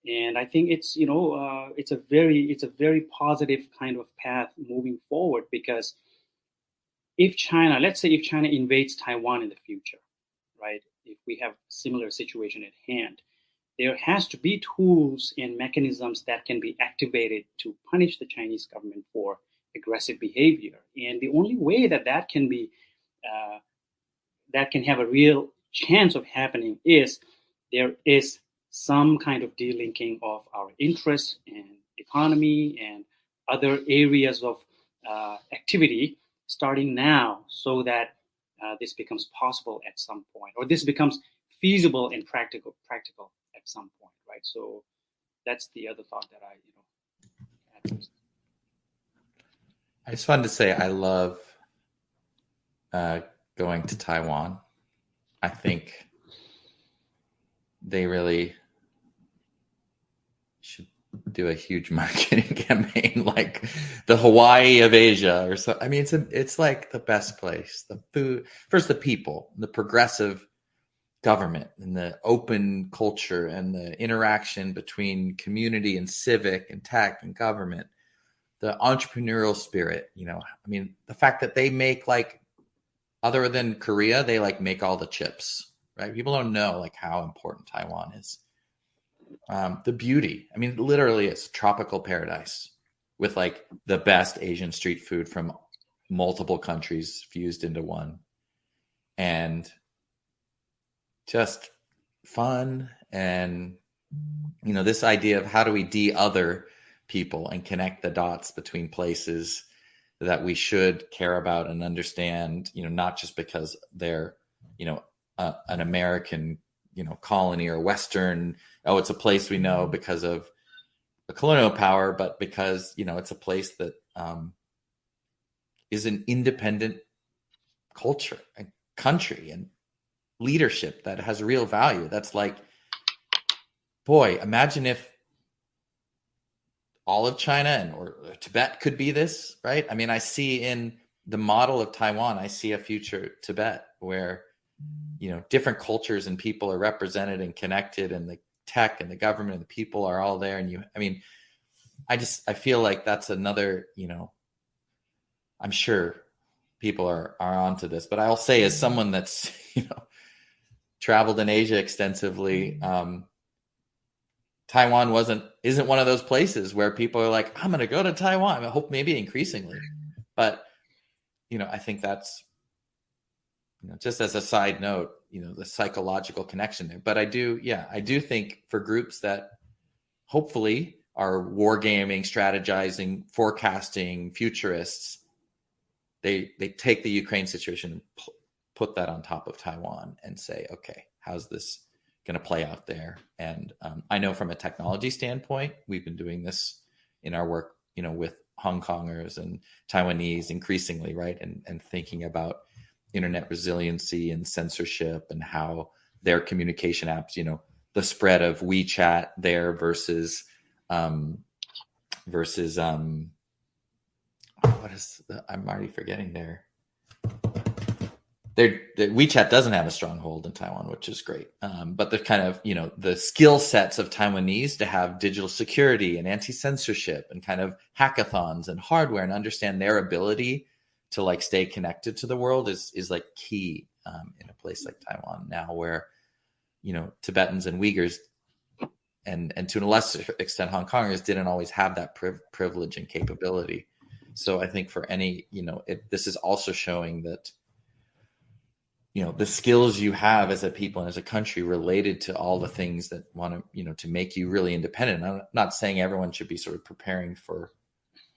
And I think it's it's a very positive kind of path moving forward, because let's say if China invades Taiwan in the future, right? If we have a similar situation at hand, there has to be tools and mechanisms that can be activated to punish the Chinese government for aggressive behavior. And the only way that can be that can have a real chance of happening is there is some kind of delinking of our interests and economy and other areas of activity starting now, so that this becomes possible at some point, or this becomes feasible and practical at some point, right? So that's the other thought that I had. I just wanted to say I love going to Taiwan. I think they really should do a huge marketing campaign like the Hawaii of Asia or so. I mean, it's like the best place. The food, first the people, the progressive government, and the open culture, and the interaction between community and civic and tech and government, the entrepreneurial spirit. I mean, the fact that they make, like, other than Korea, they like make all the chips, right? People don't know like how important Taiwan is. The beauty. I mean, literally, it's a tropical paradise with like the best Asian street food from multiple countries fused into one, and just fun. And this idea of how do we de-other people and connect the dots between places that we should care about and understand, not just because they're, an American, colony or Western. Oh, it's a place we know because of a colonial power, but because, it's a place that is an independent culture and country and leadership that has real value. That's like, boy, imagine if all of China or Tibet could be this, right? I mean, I see in the model of Taiwan, I see a future Tibet where, different cultures and people are represented and connected, and the tech and the government and the people are all there. And I feel like that's another, I'm sure people are onto this, but I'll say, as someone that's, traveled in Asia extensively, Taiwan isn't one of those places where people are like, I'm going to go to Taiwan. I hope maybe increasingly, but I think that's, just as a side note, the psychological connection there. But I do think for groups that hopefully are wargaming, strategizing, forecasting, futurists, they take the Ukraine situation and put that on top of Taiwan and say, okay, how's this going to play out there? And I know from a technology standpoint, we've been doing this in our work, with Hong Kongers and Taiwanese increasingly, right? And thinking about internet resiliency and censorship and how their communication apps, the spread of WeChat there versus I'm already forgetting there. WeChat doesn't have a strong hold in Taiwan, which is great. But the kind of, the skill sets of Taiwanese to have digital security and anti-censorship and kind of hackathons and hardware and understand their ability to like stay connected to the world is like key in a place like Taiwan now, where, Tibetans and Uyghurs and to a lesser extent Hong Kongers didn't always have that privilege and capability. So I think for any, this is also showing that, the skills you have as a people and as a country related to all the things that want to, to make you really independent. I'm not saying everyone should be sort of preparing for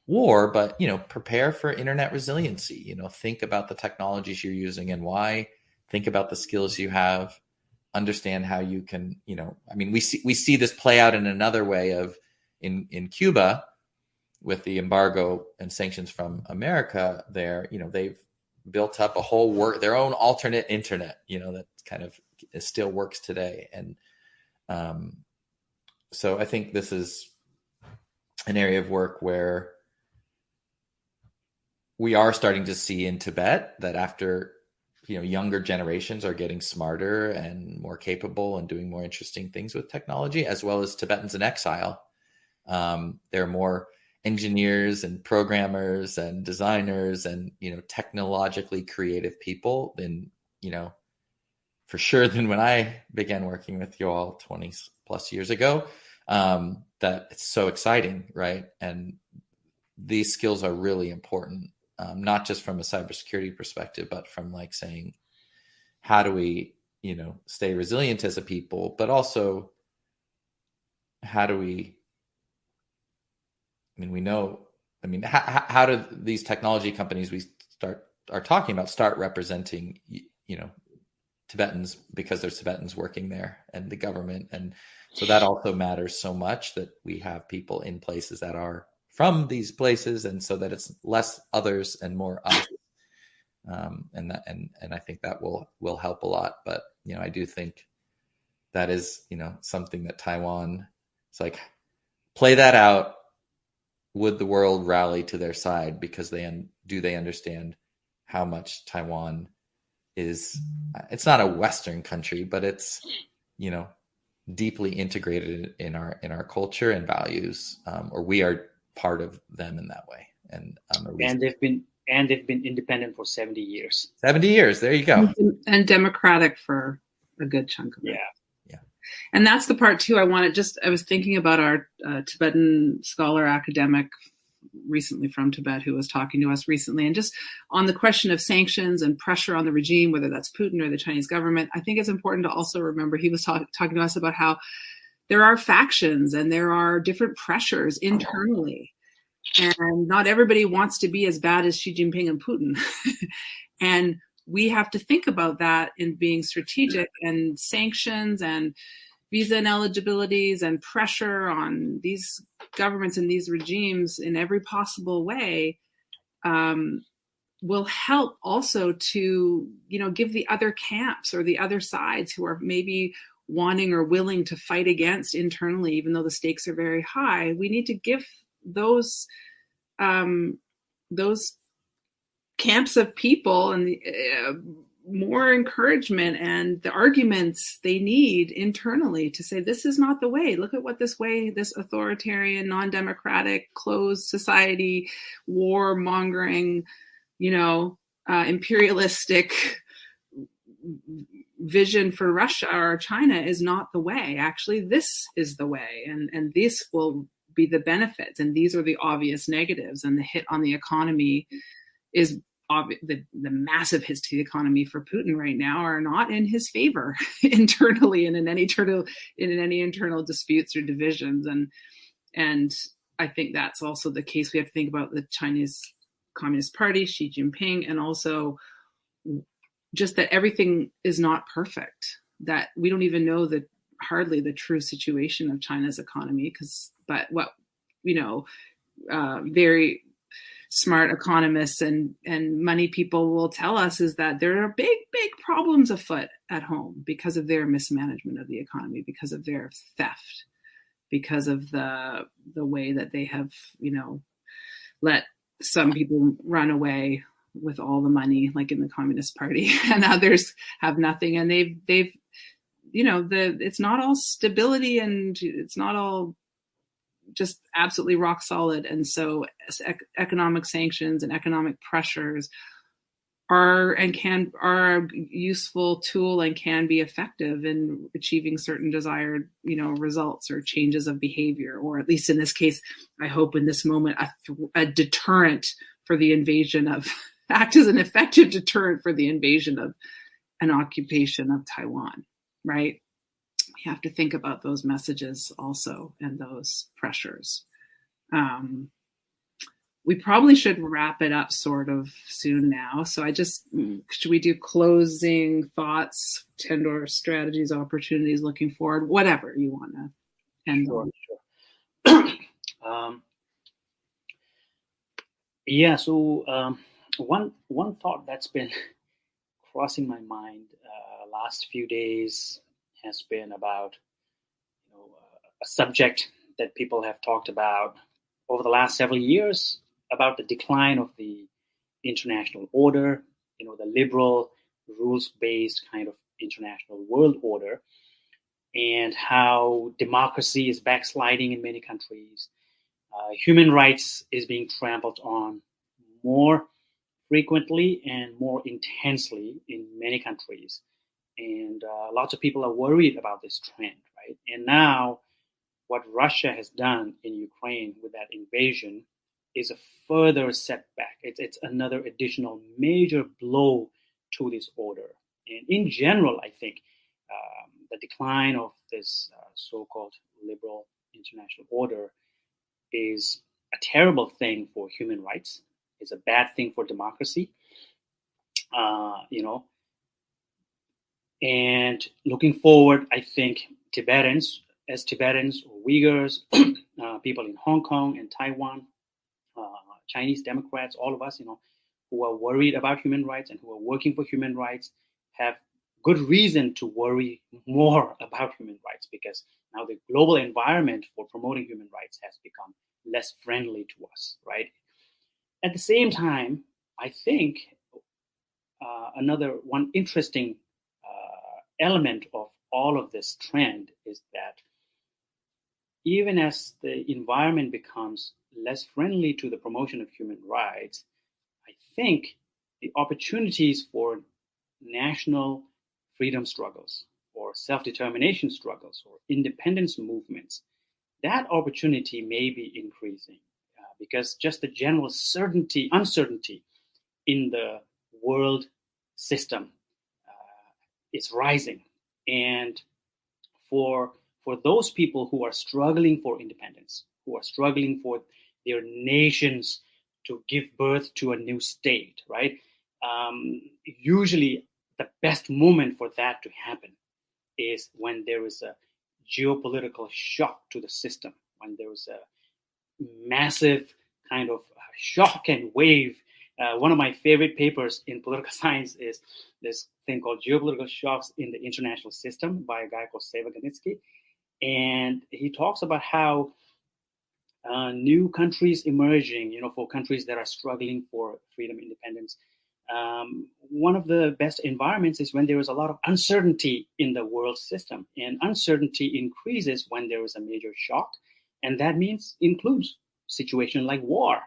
war, but, prepare for internet resiliency, think about the technologies you're using and why, think about the skills you have, understand how you can, we see this play out in another way of in Cuba with the embargo and sanctions from America there, they've built up a whole their own alternate internet, that kind of still works today. And so I think this is an area of work where we are starting to see in Tibet that after, younger generations are getting smarter and more capable and doing more interesting things with technology, as well as Tibetans in exile. There are more engineers and programmers and designers and, technologically creative people than, for sure than when I began working with you all 20 plus years ago. That it's so exciting, right? And these skills are really important, not just from a cybersecurity perspective, but from like saying, how do we, stay resilient as a people, but also how do we, how do these technology companies we are talking about start representing, Tibetans because there's Tibetans working there and the government. And so that also matters so much that we have people in places that are from these places. And so that it's less others and more us. And I think that will help a lot. But, I do think that is, something that Taiwan, it's like, play that out. Would the world rally to their side because they understand how much Taiwan is? It's not a Western country, but it's, deeply integrated in our culture and values, or we are part of them in that way. And they've been independent for 70 years. 70 years. There you go. And democratic for a good chunk of it. Yeah. And that's the part too. I was thinking about our Tibetan scholar academic recently from Tibet who was talking to us recently, and just on the question of sanctions and pressure on the regime, whether that's Putin or the Chinese government. I think it's important to also remember he was talking to us about how there are factions and there are different pressures internally, and not everybody wants to be as bad as Xi Jinping and Putin. And we have to think about that in being strategic, and sanctions and visa ineligibilities and pressure on these governments and these regimes in every possible way will help also to, give the other camps or the other sides who are maybe wanting or willing to fight against internally, even though the stakes are very high. We need to give those camps of people and more encouragement and the arguments they need internally to say, this is not the way. Look at what this authoritarian, non-democratic, closed society, war-mongering, imperialistic vision for Russia or China is not the way. Actually, this is the way. And this will be the benefits. And these are the obvious negatives. And the hit on the economy is the massive hits to the economy for Putin right now are not in his favor internally and in any internal disputes or divisions. And I think that's also the case. We have to think about the Chinese Communist Party, Xi Jinping, and also just that everything is not perfect, that we don't even know hardly the true situation of China's economy, but what, very smart economists and money people will tell us is that there are big problems afoot at home because of their mismanagement of the economy, because of their theft, because of the way that they have, let some people run away with all the money, like in the Communist Party, and others have nothing. And they've it's not all stability, and it's not all just absolutely rock solid. And so economic sanctions and economic pressures are a useful tool and can be effective in achieving certain desired, results or changes of behavior, or at least in this case, I hope in this moment, a deterrent for the invasion of, act as an effective deterrent for the invasion of an occupation of Taiwan, right? We have to think about those messages also and those pressures. We probably should wrap it up sort of soon now. So should we do closing thoughts, or strategies, opportunities looking forward, whatever you want to end on? Sure. Yeah. So one thought that's been crossing my mind last few days has been about a subject that people have talked about over the last several years, about the decline of the international order, the liberal, rules-based kind of international world order, and how democracy is backsliding in many countries. Human rights is being trampled on more frequently and more intensely in many countries. And lots of people are worried about this trend, right? And now what Russia has done in Ukraine with that invasion is a further setback. It's another additional major blow to this order. And in general, I think the decline of this so-called liberal international order is a terrible thing for human rights. It's a bad thing for democracy. And looking forward, I think Tibetans or Uyghurs, people in Hong Kong and Taiwan, Chinese Democrats, all of us, who are worried about human rights and who are working for human rights, have good reason to worry more about human rights, because now the global environment for promoting human rights has become less friendly to us, right? At the same time, I think another one interesting element of all of this trend is that even as the environment becomes less friendly to the promotion of human rights, I think the opportunities for national freedom struggles or self-determination struggles or independence movements, that opportunity may be increasing because just the general uncertainty in the world system is rising. And for those people who are struggling for independence, who are struggling for their nations to give birth to a new state, right? Usually the best moment for that to happen is when there is a geopolitical shock to the system, when there is a massive kind of shock and wave. One of my favorite papers in political science is this thing called Geopolitical Shocks in the International System by a guy called Sevaganitsky. And he talks about how new countries emerging, for countries that are struggling for freedom, independence, one of the best environments is when there is a lot of uncertainty in the world system. And uncertainty increases when there is a major shock. And that includes situations like war,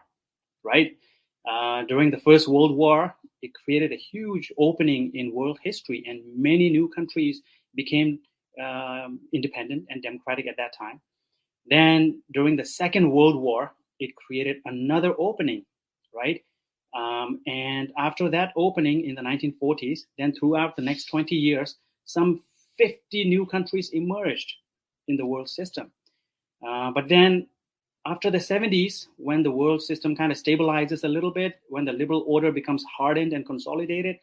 right? During the First World War, it created a huge opening in world history, and many new countries became independent and democratic at that time. Then during the Second World War, it created another opening, right? And after that opening in the 1940s, then throughout the next 20 years, some 50 new countries emerged in the world system. But then after the 70s, when the world system kind of stabilizes a little bit, when the liberal order becomes hardened and consolidated,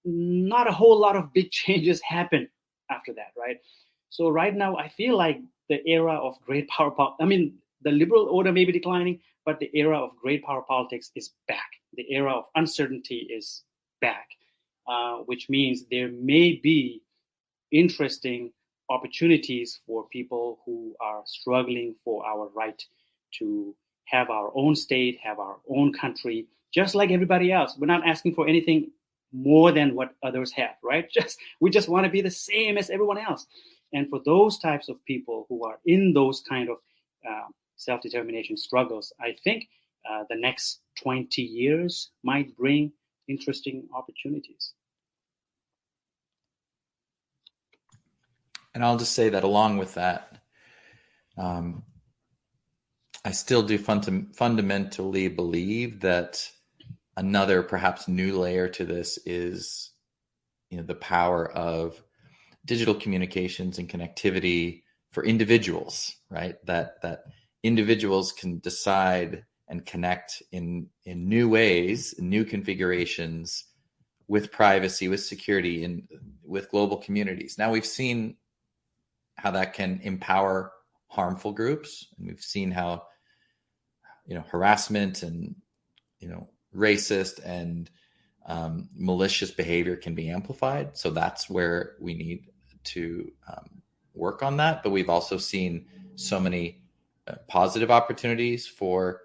not a whole lot of big changes happen after that, right? So right now, I feel like the era of great power, the liberal order may be declining, but the era of great power politics is back. The era of uncertainty is back, which means there may be interesting opportunities for people who are struggling for our right to have our own state, have our own country, just like everybody else. We're not asking for anything more than what others have, right? We just want to be the same as everyone else. And for those types of people who are in those kind of self-determination struggles, I think the next 20 years might bring interesting opportunities. And I'll just say that along with that, I still do fundamentally believe that another perhaps new layer to this is, the power of digital communications and connectivity for individuals, right? That individuals can decide and connect in new ways, in new configurations, with privacy, with security, and with global communities. Now we've seen how that can empower harmful groups, and we've seen how harassment and racist and malicious behavior can be amplified. So that's where we need to work on that. But we've also seen so many positive opportunities for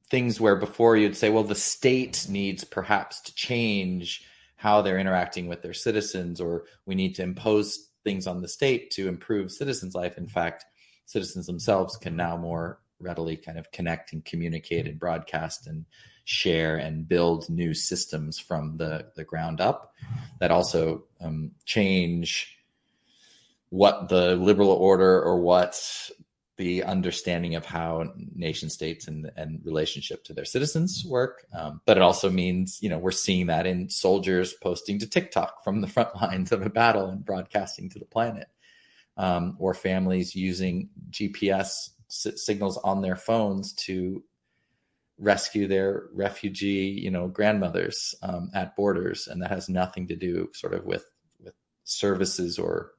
things where before you'd say, well, the state needs perhaps to change how they're interacting with their citizens, or we need to impose things on the state to improve citizens' life. In fact, citizens themselves can now more readily kind of connect and communicate and broadcast and share and build new systems from the ground up that also change what the liberal order or what the understanding of how nation states and relationship to their citizens work. But it also means, we're seeing that in soldiers posting to TikTok from the front lines of a battle and broadcasting to the planet, or families using GPS signals on their phones to rescue their refugee, grandmothers at borders. And that has nothing to do sort of with services or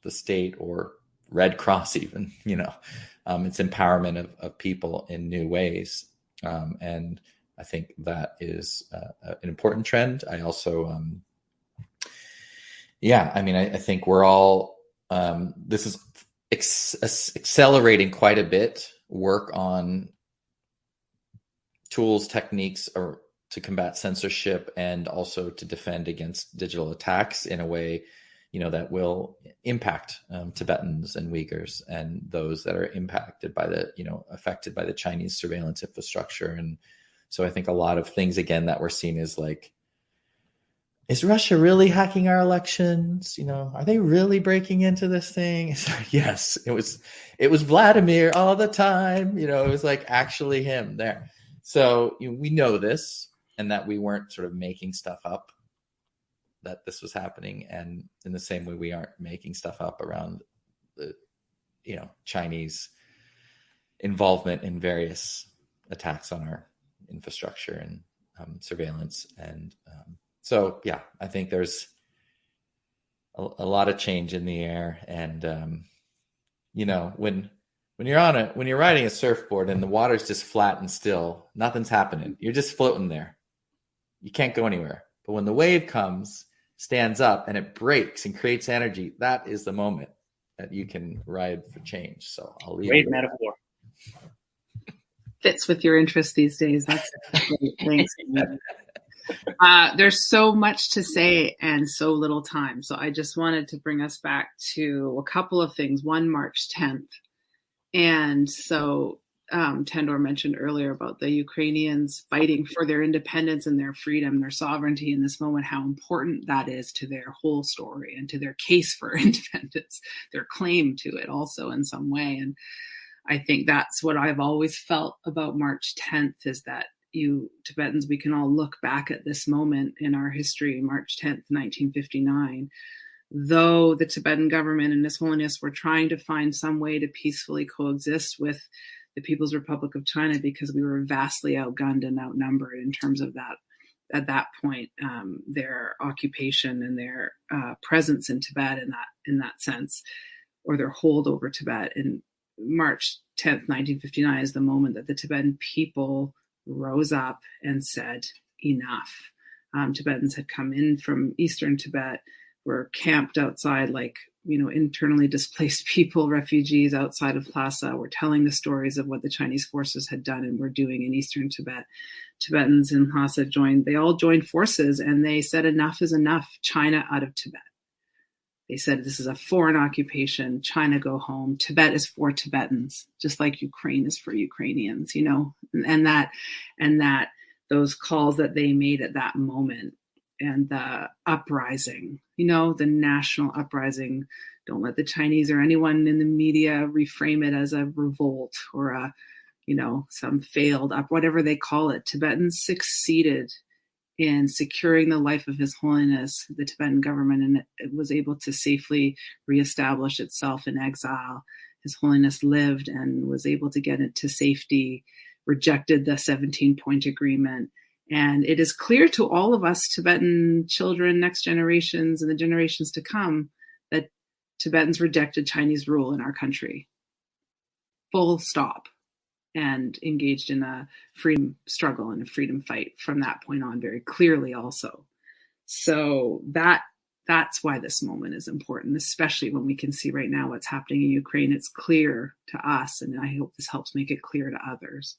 the state or Red Cross even, it's empowerment of people in new ways. And I think that is an important trend. I also, I think we're all, this is accelerating quite a bit work on tools, techniques, or to combat censorship and also to defend against digital attacks in a way, that will impact Tibetans and Uyghurs and those that are impacted by affected by the Chinese surveillance infrastructure. And so I think a lot of things, again, that we're seeing is like, is Russia really hacking our elections? Are they really breaking into this thing? It's like, yes, it was Vladimir all the time. It was like actually him there. So we know this, and that we weren't sort of making stuff up, that this was happening. And in the same way, we aren't making stuff up around the, Chinese involvement in various attacks on our infrastructure and surveillance. And so, yeah, I think there's a lot of change in the air. And, when you're riding a surfboard and the water's just flat and still, nothing's happening. You're just floating there. You can't go anywhere. But when the wave comes, stands up, and it breaks and creates energy, that is the moment that you can ride for change. So I'll leave Great metaphor. Fits with your interest these days. That's great. Thanks. There's so much to say and so little time. So I just wanted to bring us back to a couple of things. One, March 10th. And so Tendor mentioned earlier about the Ukrainians fighting for their independence and their freedom, their sovereignty in this moment, how important that is to their whole story and to their case for independence, their claim to it also in some way. And I think that's what I've always felt about March 10th, is that Tibetans, we can all look back at this moment in our history, March 10th, 1959, though the Tibetan government and His Holiness were trying to find some way to peacefully coexist with the People's Republic of China, because we were vastly outgunned and outnumbered in terms of that. At that point, their occupation and their presence in Tibet in that sense, or their hold over Tibet. And March 10th, 1959 is the moment that the Tibetan people rose up and said, enough. Tibetans had come in from eastern Tibet, were camped outside like internally displaced people, refugees outside of Lhasa, were telling the stories of what the Chinese forces had done and were doing in eastern Tibet. Tibetans in Lhasa they all joined forces, and they said, enough is enough, China out of Tibet. They said, this is a foreign occupation, China go home, Tibet is for Tibetans, just like Ukraine is for Ukrainians, and that those calls that they made at that moment, and the uprising, the national uprising. Don't let the Chinese or anyone in the media reframe it as a revolt or some failed whatever they call it. Tibetans succeeded in securing the life of His Holiness, the Tibetan government, and it was able to safely reestablish itself in exile. His Holiness lived and was able to get into safety, rejected the 17-point agreement. And it is clear to all of us Tibetan children, next generations, and the generations to come, that Tibetans rejected Chinese rule in our country. Full stop. And engaged in a freedom struggle and a freedom fight from that point on very clearly also. So that's why this moment is important, especially when we can see right now what's happening in Ukraine. It's clear to us, and I hope this helps make it clear to others.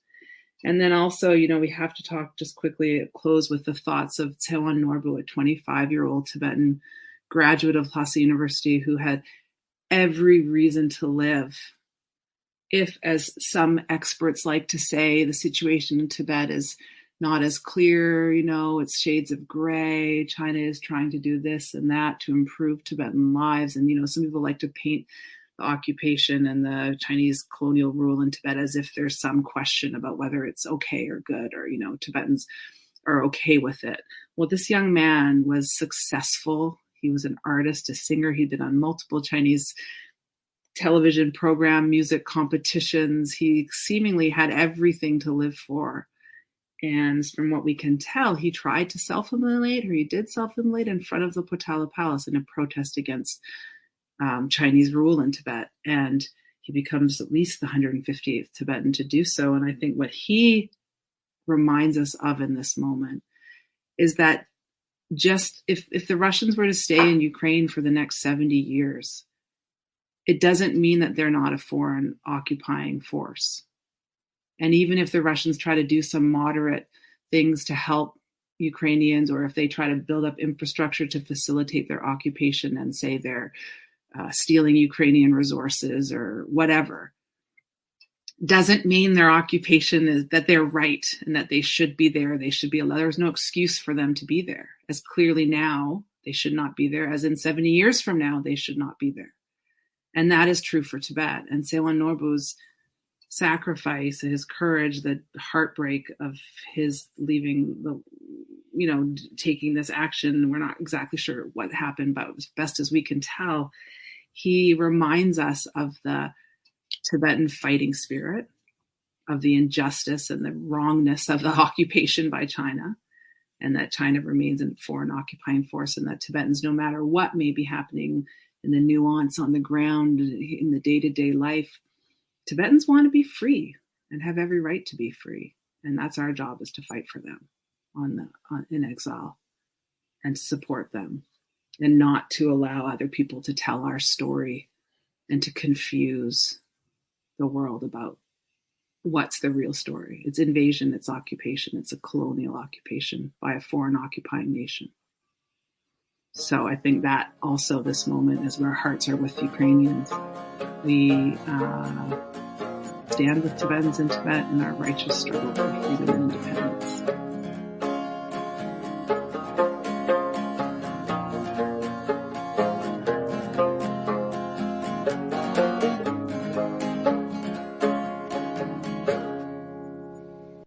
And then also, we have to talk just quickly, close with the thoughts of Tsewan Norbu, a 25-year-old Tibetan graduate of Lhasa University who had every reason to live. If, as some experts like to say, the situation in Tibet is not as clear, it's shades of gray, China is trying to do this and that to improve Tibetan lives. And, some people like to paint the occupation and the Chinese colonial rule in Tibet as if there's some question about whether it's okay or good, or, Tibetans are okay with it. Well, this young man was successful. He was an artist, a singer. He'd been on multiple Chinese television program, music competitions. He seemingly had everything to live for. And from what we can tell, he tried to self-immolate, or he did self-immolate in front of the Potala Palace in a protest against Chinese rule in Tibet. And he becomes at least the 158th Tibetan to do so. And I think what he reminds us of in this moment is that just if the Russians were to stay in Ukraine for the next 70 years, it doesn't mean that they're not a foreign occupying force. And even if the Russians try to do some moderate things to help Ukrainians, or if they try to build up infrastructure to facilitate their occupation and say they're stealing Ukrainian resources or whatever, doesn't mean their occupation is that they're right and that they should be there. They should be allowed. There's no excuse for them to be there. As clearly now, they should not be there. As in 70 years from now, they should not be there. And that is true for Tibet. And Tsewan Norbu's sacrifice, his courage, the heartbreak of his leaving taking this action. We're not exactly sure what happened, but as best as we can tell, he reminds us of the Tibetan fighting spirit, of the injustice and the wrongness of the occupation by China, and that China remains a foreign occupying force, and that Tibetans, no matter what may be happening in the nuance on the ground, in the day-to-day life, Tibetans want to be free and have every right to be free. And that's our job, is to fight for them in exile and to support them, and not to allow other people to tell our story and to confuse the world about what's the real story. It's invasion, it's occupation, it's a colonial occupation by a foreign occupying nation. So I think that also this moment is where our hearts are with Ukrainians. We stand with Tibetans in Tibet in our righteous struggle for freedom and independence.